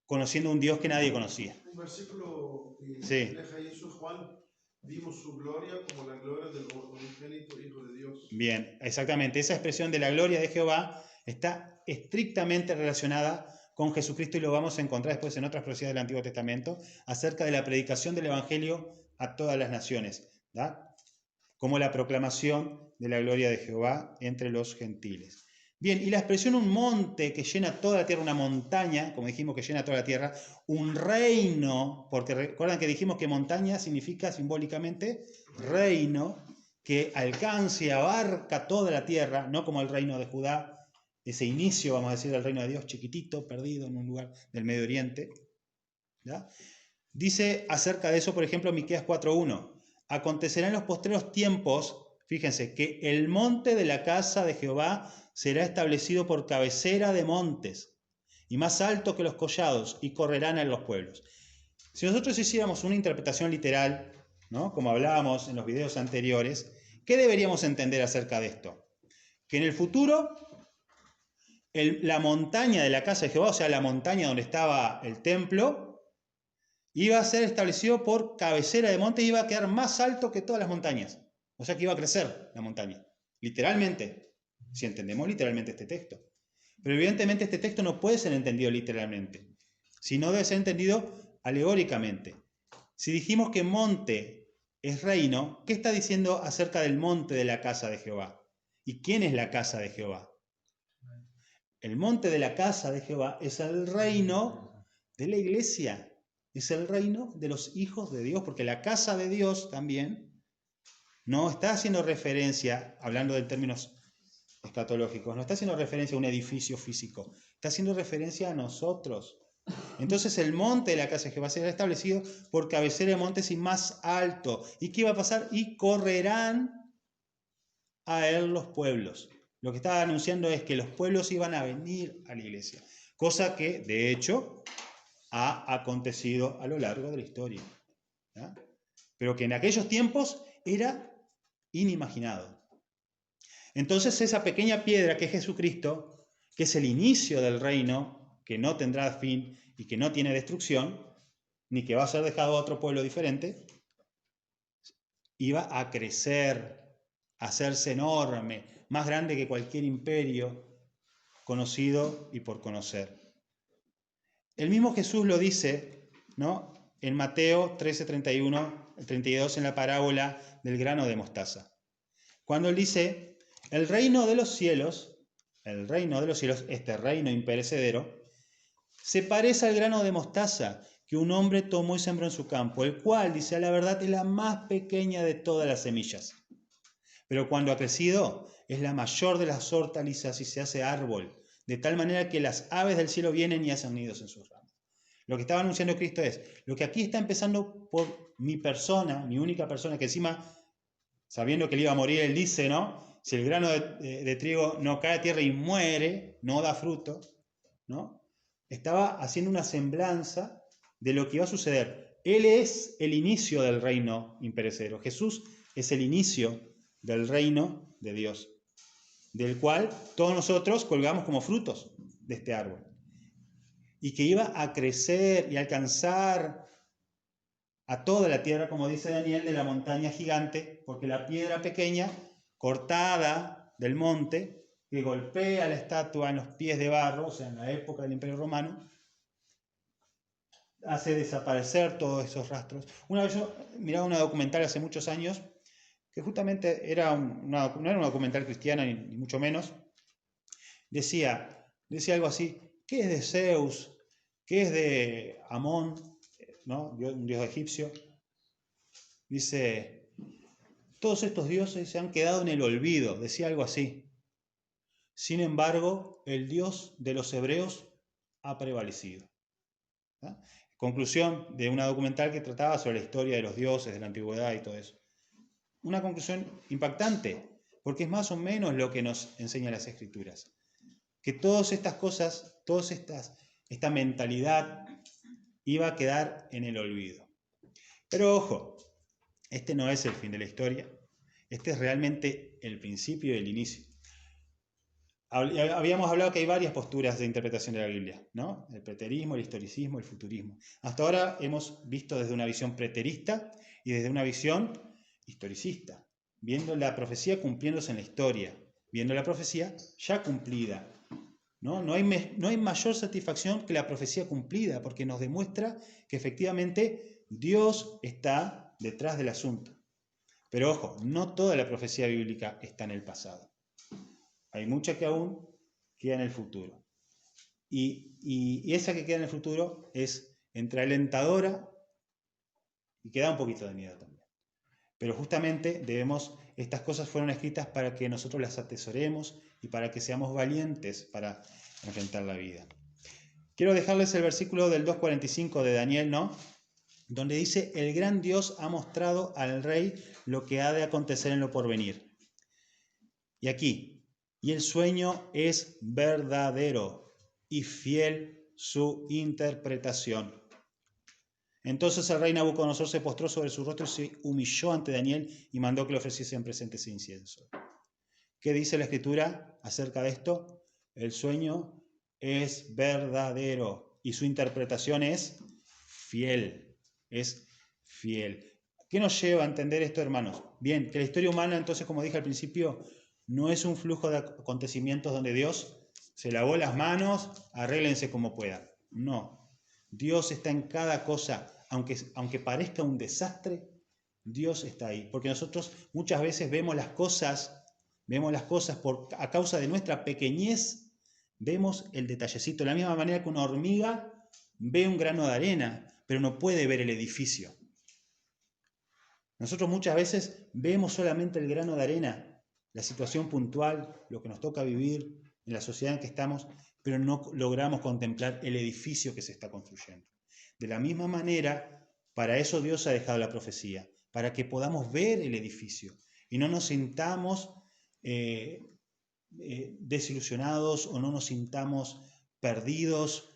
[SPEAKER 1] conociendo un Dios que nadie conocía.
[SPEAKER 2] Un versículo que
[SPEAKER 1] Sí.
[SPEAKER 2] refleja eso, Juan, vimos su gloria como la gloria del unigénito Hijo de Dios.
[SPEAKER 1] Bien, exactamente. Esa expresión de la gloria de Jehová está estrictamente relacionada con Jesucristo y lo vamos a encontrar después en otras profecías del Antiguo Testamento acerca de la predicación del Evangelio a todas las naciones, ¿da? Como la proclamación de la gloria de Jehová entre los gentiles. Bien, y la expresión un monte que llena toda la tierra, una montaña, como dijimos que llena toda la tierra, un reino, porque recuerdan que dijimos que montaña significa simbólicamente reino, que alcance y abarca toda la tierra, no como el reino de Judá, ese inicio, vamos a decir, del reino de Dios, chiquitito, perdido en un lugar del Medio Oriente. ¿Ya? Dice acerca de eso, por ejemplo, Miqueas 4:1, acontecerá en los postreros tiempos, fíjense, que el monte de la casa de Jehová será establecido por cabecera de montes y más alto que los collados, y correrán en los pueblos. Si nosotros hiciéramos una interpretación literal, ¿no?, como hablábamos en los videos anteriores, ¿qué deberíamos entender acerca de esto? Que en el futuro la montaña de la casa de Jehová, o sea, la montaña donde estaba el templo, iba a ser establecido por cabecera de monte y iba a quedar más alto que todas las montañas. O sea que iba a crecer la montaña, literalmente, si entendemos literalmente este texto. Pero evidentemente este texto no puede ser entendido literalmente, sino debe ser entendido alegóricamente. Si dijimos que monte es reino, ¿qué está diciendo acerca del monte de la casa de Jehová? ¿Y quién es la casa de Jehová? El monte de la casa de Jehová es el reino de la iglesia, es el reino de los hijos de Dios, porque la casa de Dios también no está haciendo referencia, hablando de términos escatológicos, no está haciendo referencia a un edificio físico, está haciendo referencia a nosotros. Entonces el monte de la casa de Jehová será establecido por cabecera de montes y más alto. ¿Y qué va a pasar? Y correrán a él los pueblos. Lo que estaba anunciando es que los pueblos iban a venir a la iglesia, cosa que de hecho ha acontecido a lo largo de la historia, ¿ya? Pero que en aquellos tiempos era inimaginado. Entonces esa pequeña piedra que es Jesucristo, que es el inicio del reino, que no tendrá fin y que no tiene destrucción, ni que va a ser dejado a otro pueblo diferente, iba a crecer, a hacerse enorme, más grande que cualquier imperio conocido y por conocer. El mismo Jesús lo dice, ¿no?, en Mateo 13:31, 32, en la parábola del grano de mostaza. Cuando él dice, el reino de los cielos, este reino imperecedero, se parece al grano de mostaza que un hombre tomó y sembró en su campo, el cual, dice a la verdad, es la más pequeña de todas las semillas. Pero cuando ha crecido, es la mayor de las hortalizas y se hace árbol, de tal manera que las aves del cielo vienen y hacen nidos en sus ramas. Lo que estaba anunciando Cristo es, lo que aquí está empezando por mi persona, mi única persona, que encima, sabiendo que él iba a morir, él dice, ¿no?, si el grano de trigo no cae a tierra y muere, no da fruto, ¿no?, estaba haciendo una semblanza de lo que iba a suceder. Él es el inicio del reino imperecedero. Jesús es el inicio del reino de Dios, del cual todos nosotros colgamos como frutos de este árbol. Y que iba a crecer y alcanzar a toda la tierra, como dice Daniel, de la montaña gigante, porque la piedra pequeña, cortada del monte, que golpea la estatua en los pies de barro, o sea, en la época del Imperio Romano, hace desaparecer todos esos rastros. Una vez yo miraba una documental hace muchos años, que justamente no era una documental cristiana, ni mucho menos, decía algo así, ¿qué es de Zeus? ¿Qué es de Amón? ¿No? Un dios egipcio. Dice, todos estos dioses se han quedado en el olvido, decía algo así. Sin embargo, el Dios de los hebreos ha prevalecido. ¿Ah? Conclusión de una documental que trataba sobre la historia de los dioses de la antigüedad y todo eso. Una conclusión impactante, porque es más o menos lo que nos enseñan las Escrituras. Que todas estas cosas, esta mentalidad iba a quedar en el olvido. Pero ojo, este no es el fin de la historia, este es realmente el principio y el inicio. Habíamos hablado que hay varias posturas de interpretación de la Biblia, ¿no? El preterismo, el historicismo, el futurismo. Hasta ahora hemos visto desde una visión preterista y desde una visión historicista, viendo la profecía cumpliéndose en la historia, viendo la profecía ya cumplida. No hay mayor satisfacción que la profecía cumplida, porque nos demuestra que efectivamente Dios está detrás del asunto. Pero ojo, no toda la profecía bíblica está en el pasado. Hay mucha que aún queda en el futuro. Y esa que queda en el futuro es entre alentadora y que da un poquito de miedo también. Pero justamente estas cosas fueron escritas para que nosotros las atesoremos y para que seamos valientes para enfrentar la vida. Quiero dejarles el versículo del 2:45 de Daniel, ¿no? Donde dice: el gran Dios ha mostrado al rey lo que ha de acontecer en lo porvenir. Y aquí, y el sueño es verdadero y fiel su interpretación. Entonces el rey Nabucodonosor se postró sobre su rostro y se humilló ante Daniel y mandó que le ofreciesen presentes de incienso. ¿Qué dice la Escritura acerca de esto? El sueño es verdadero y su interpretación es fiel. Es fiel. ¿Qué nos lleva a entender esto, hermanos? Bien, que la historia humana, entonces, como dije al principio, no es un flujo de acontecimientos donde Dios se lavó las manos, arréglense como puedan. No. Dios está en cada cosa, aunque parezca un desastre, Dios está ahí. Porque nosotros muchas veces vemos las cosas a causa de nuestra pequeñez, vemos el detallecito. De la misma manera que una hormiga ve un grano de arena, pero no puede ver el edificio. Nosotros muchas veces vemos solamente el grano de arena, la situación puntual, lo que nos toca vivir en la sociedad en que estamos, pero no logramos contemplar el edificio que se está construyendo. De la misma manera, para eso Dios ha dejado la profecía, para que podamos ver el edificio y no nos sintamos desilusionados o no nos sintamos perdidos,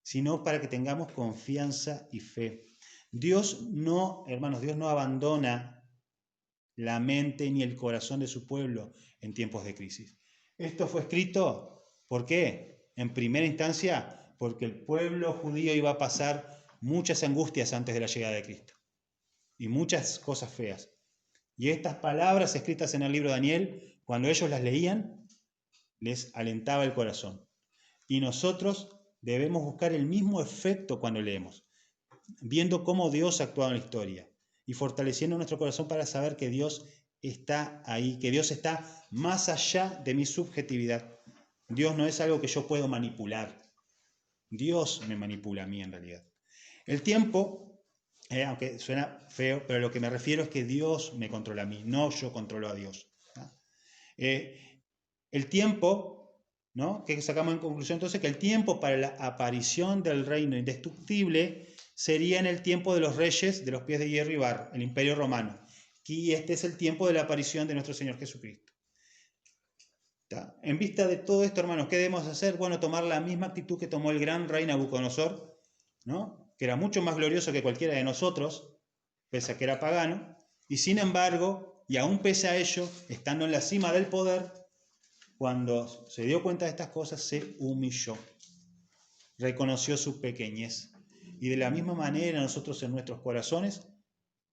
[SPEAKER 1] sino para que tengamos confianza y fe. Hermanos, Dios no abandona la mente ni el corazón de su pueblo en tiempos de crisis. Esto fue escrito, ¿por qué? En primera instancia, porque el pueblo judío iba a pasar muchas angustias antes de la llegada de Cristo y muchas cosas feas. Y estas palabras escritas en el libro de Daniel, cuando ellos las leían, les alentaba el corazón. Y nosotros debemos buscar el mismo efecto cuando leemos, viendo cómo Dios ha actuado en la historia y fortaleciendo nuestro corazón para saber que Dios está ahí, que Dios está más allá de mi subjetividad. Dios no es algo que yo puedo manipular. Dios me manipula a mí en realidad. El tiempo, aunque suena feo, pero lo que me refiero es que Dios me controla a mí, no yo controlo a Dios. El tiempo, ¿no? Que sacamos en conclusión entonces que el tiempo para la aparición del reino indestructible sería en el tiempo de los reyes de los pies de hierro y barro, el Imperio Romano. Y este es el tiempo de la aparición de nuestro Señor Jesucristo. ¿Está? En vista de todo esto, hermanos, ¿qué debemos hacer? Bueno, tomar la misma actitud que tomó el gran rey Nabucodonosor, ¿no? Que era mucho más glorioso que cualquiera de nosotros, pese a que era pagano, y sin embargo, y aún pese a ello, estando en la cima del poder, cuando se dio cuenta de estas cosas, se humilló, reconoció su pequeñez. Y de la misma manera nosotros en nuestros corazones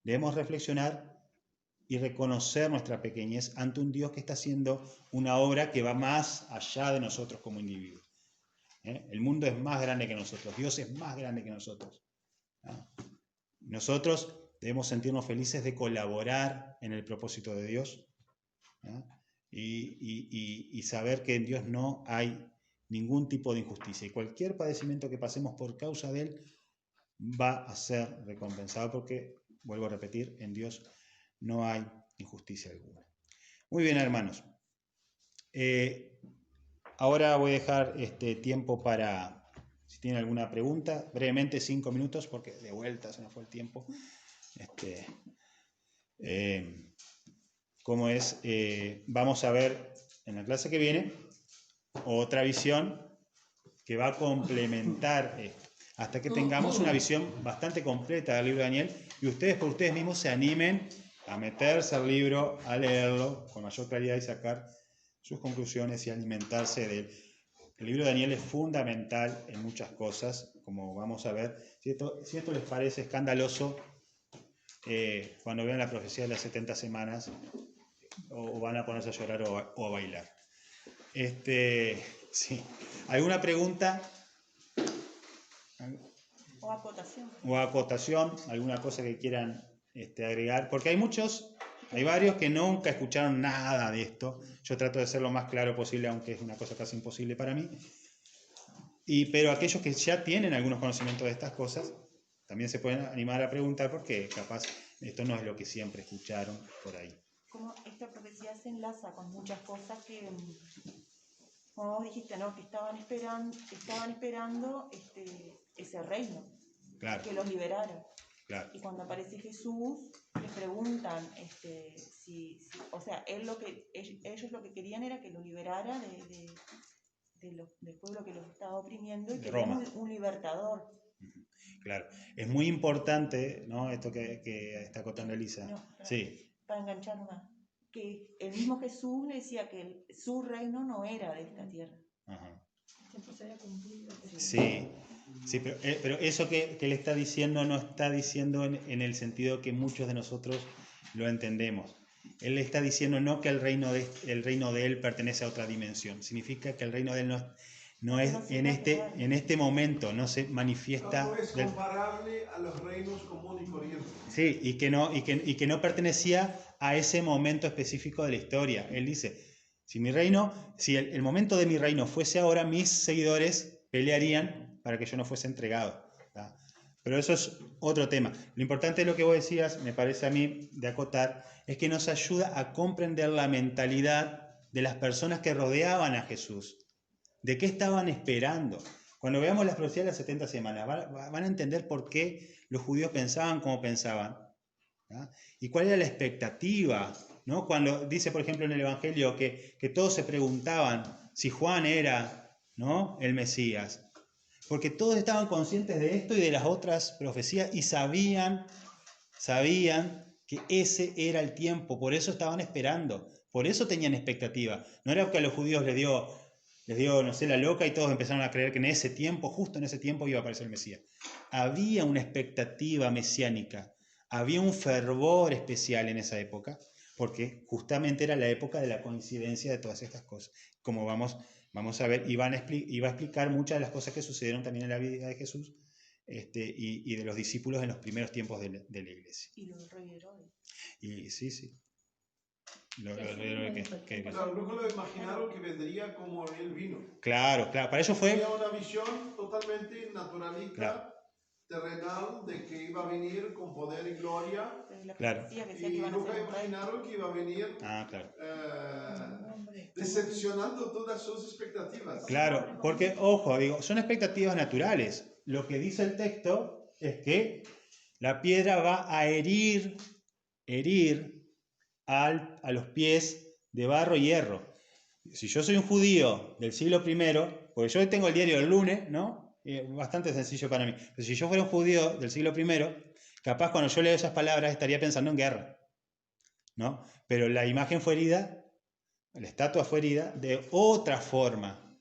[SPEAKER 1] debemos reflexionar y reconocer nuestra pequeñez ante un Dios que está haciendo una obra que va más allá de nosotros como individuos. El mundo es más grande que nosotros, Dios es más grande que nosotros. Nosotros debemos sentirnos felices de colaborar en el propósito de Dios y saber que en Dios no hay ningún tipo de injusticia y cualquier padecimiento que pasemos por causa de Él va a ser recompensado porque, vuelvo a repetir, en Dios no hay injusticia alguna. Muy bien, hermanos. Ahora voy a dejar tiempo para, si tienen alguna pregunta, brevemente 5 minutos, porque de vuelta se nos fue el tiempo. ¿Cómo es? Vamos a ver en la clase que viene otra visión que va a complementar hasta que tengamos una visión bastante completa del libro de Daniel y ustedes por ustedes mismos se animen a meterse al libro, a leerlo con mayor claridad y sacar sus conclusiones y alimentarse de él. El libro de Daniel es fundamental en muchas cosas, como vamos a ver. Si esto les parece escandaloso, cuando vean la profecía de las 70 semanas, o van a ponerse a llorar o a bailar. Sí. ¿Alguna pregunta?
[SPEAKER 8] O acotación, alguna cosa que quieran
[SPEAKER 1] agregar, porque hay muchos Hay varios que nunca escucharon nada de esto. Yo trato de ser lo más claro posible, aunque es una cosa casi imposible para mí. Pero aquellos que ya tienen algunos conocimientos de estas cosas, también se pueden animar a preguntar porque capaz esto no es lo que siempre escucharon por ahí.
[SPEAKER 8] Como esta profecía se enlaza con muchas cosas que, como vos dijiste, ¿no? Que estaban esperando ese reino,
[SPEAKER 1] Claro,
[SPEAKER 8] que los liberara.
[SPEAKER 1] claro.
[SPEAKER 8] Y cuando aparece Jesús, les preguntan o sea, ellos lo que querían era que lo liberara del pueblo que los estaba oprimiendo y
[SPEAKER 1] De
[SPEAKER 8] querían
[SPEAKER 1] Roma.
[SPEAKER 8] un libertador.
[SPEAKER 1] Claro. Es muy importante, ¿no? Esto que está contando Elisa.
[SPEAKER 8] No,
[SPEAKER 1] Sí,
[SPEAKER 8] para enganchar más, que el mismo Jesús le decía que su reino no era de esta tierra.
[SPEAKER 1] ajá.
[SPEAKER 4] El tiempo se había cumplido.
[SPEAKER 1] Sí, sí, pero eso que él está diciendo no está diciendo en el sentido que muchos de nosotros lo entendemos. Él está diciendo no que el reino de él pertenece a otra dimensión. Significa que el reino de él no es en este momento, no se manifiesta.
[SPEAKER 2] No es comparable a los reinos comunes y corrientes.
[SPEAKER 1] Sí, y que no pertenecía a ese momento específico de la historia. Él dice, si el momento de mi reino fuese ahora, mis seguidores pelearían para que yo no fuese entregado. ¿Tá? Pero eso es otro tema. Lo importante de lo que vos decías, me parece a mí, de acotar, es que nos ayuda a comprender la mentalidad de las personas que rodeaban a Jesús. ¿De qué estaban esperando? Cuando veamos las profecías de las 70 semanas, van a entender por qué los judíos pensaban como pensaban. ¿Tá? Y cuál era la expectativa, ¿no? Cuando dice, por ejemplo, en el Evangelio que todos se preguntaban si Juan era, ¿no?, el Mesías. Porque todos estaban conscientes de esto y de las otras profecías y sabían que ese era el tiempo, por eso estaban esperando, por eso tenían expectativa. No era que a los judíos les dio, no sé, la loca y todos empezaron a creer que en ese tiempo, justo en ese tiempo, iba a aparecer el Mesías. Había una expectativa mesiánica, había un fervor especial en esa época, porque justamente era la época de la coincidencia de todas estas cosas. Como vamos a ver, y va a explicar muchas de las cosas que sucedieron también en la vida de Jesús y de los discípulos en los primeros tiempos de la iglesia.
[SPEAKER 8] Y lo del rey Herodes.
[SPEAKER 1] Y sí.
[SPEAKER 2] Claro, nunca lo imaginaron que vendría como él vino.
[SPEAKER 1] Claro, para ellos fue...
[SPEAKER 2] Tenía una visión totalmente naturalista,
[SPEAKER 1] claro,
[SPEAKER 2] terrenal, de que iba a venir con poder y gloria.
[SPEAKER 1] claro.
[SPEAKER 2] Y nunca imaginaron que iba a venir decepcionando todas sus expectativas.
[SPEAKER 1] Claro, porque, ojo, digo, son expectativas naturales. Lo que dice el texto es que la piedra va a herir a los pies de barro y hierro. Si yo soy un judío del siglo I, porque yo tengo el diario del lunes, ¿no? Bastante sencillo para mí. Pero si yo fuera un judío del siglo I, capaz cuando yo leo esas palabras estaría pensando en guerra, ¿no? Pero la imagen fue herida, la estatua fue herida de otra forma,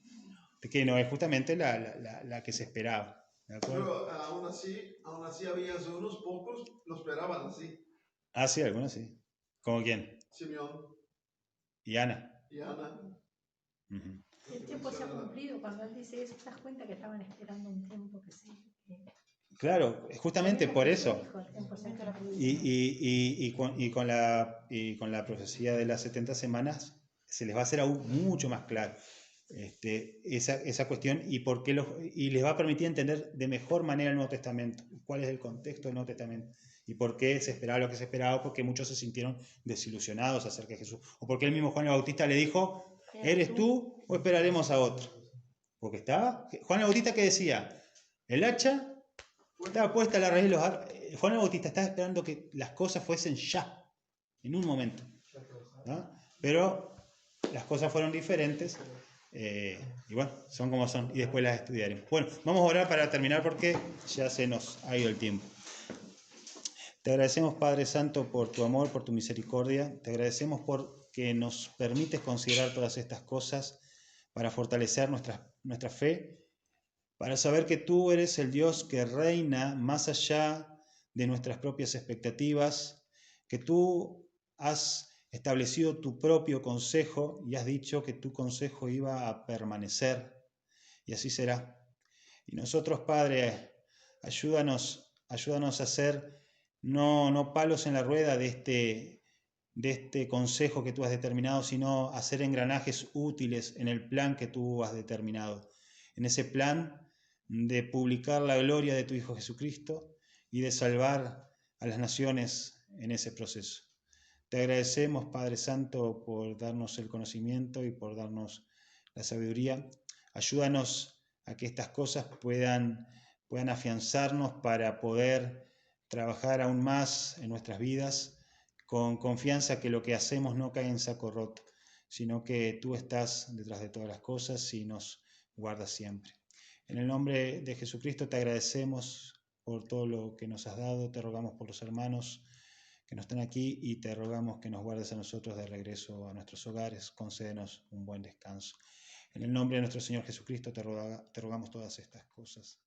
[SPEAKER 1] que no es justamente la que se esperaba. ¿De acuerdo?
[SPEAKER 2] Pero aún así había unos pocos, lo esperaban así.
[SPEAKER 1] Ah, sí, algunos sí. ¿Como quién?
[SPEAKER 2] Simeón
[SPEAKER 1] Y Ana.
[SPEAKER 2] y Ana.
[SPEAKER 1] Uh-huh.
[SPEAKER 9] El tiempo se ha cumplido. Cuando él dice eso, te das cuenta que estaban esperando un tiempo que sí.
[SPEAKER 1] Claro, justamente por eso.
[SPEAKER 9] Dijo, el tiempo se ha cumplido.
[SPEAKER 1] Y con la profecía de las 70 semanas se les va a hacer aún mucho más claro esa cuestión y les va a permitir entender de mejor manera el Nuevo Testamento, cuál es el contexto del Nuevo Testamento y por qué se esperaba lo que se esperaba, porque muchos se sintieron desilusionados acerca de Jesús, o porque el mismo Juan el Bautista le dijo, ¿eres tú o esperaremos a otro? Porque estaba, Juan el Bautista que decía, el hacha estaba puesta a la raíz de los árboles. Juan el Bautista estaba esperando que las cosas fuesen ya, en un momento, ¿no? Pero las cosas fueron diferentes. Y bueno, son como son y después las estudiaremos. Bueno, vamos a orar para terminar porque ya se nos ha ido el tiempo. Te agradecemos, Padre Santo, por tu amor, por tu misericordia. Te agradecemos porque nos permites considerar todas estas cosas para fortalecer nuestra fe, para saber que tú eres el Dios que reina más allá de nuestras propias expectativas, que tú has establecido tu propio consejo y has dicho que tu consejo iba a permanecer, y así será. Y nosotros, Padre, ayúdanos a ser no palos en la rueda de de este consejo que tú has determinado, sino hacer engranajes útiles en el plan que tú has determinado, en ese plan de publicar la gloria de tu Hijo Jesucristo y de salvar a las naciones en ese proceso. Te agradecemos, Padre Santo, por darnos el conocimiento y por darnos la sabiduría. Ayúdanos a que estas cosas puedan afianzarnos para poder trabajar aún más en nuestras vidas, con confianza que lo que hacemos no cae en saco roto, sino que tú estás detrás de todas las cosas y nos guardas siempre. En el nombre de Jesucristo te agradecemos por todo lo que nos has dado, te rogamos por los hermanos que no están aquí y te rogamos que nos guardes a nosotros de regreso a nuestros hogares, concédenos un buen descanso. En el nombre de nuestro Señor Jesucristo te rogamos todas estas cosas.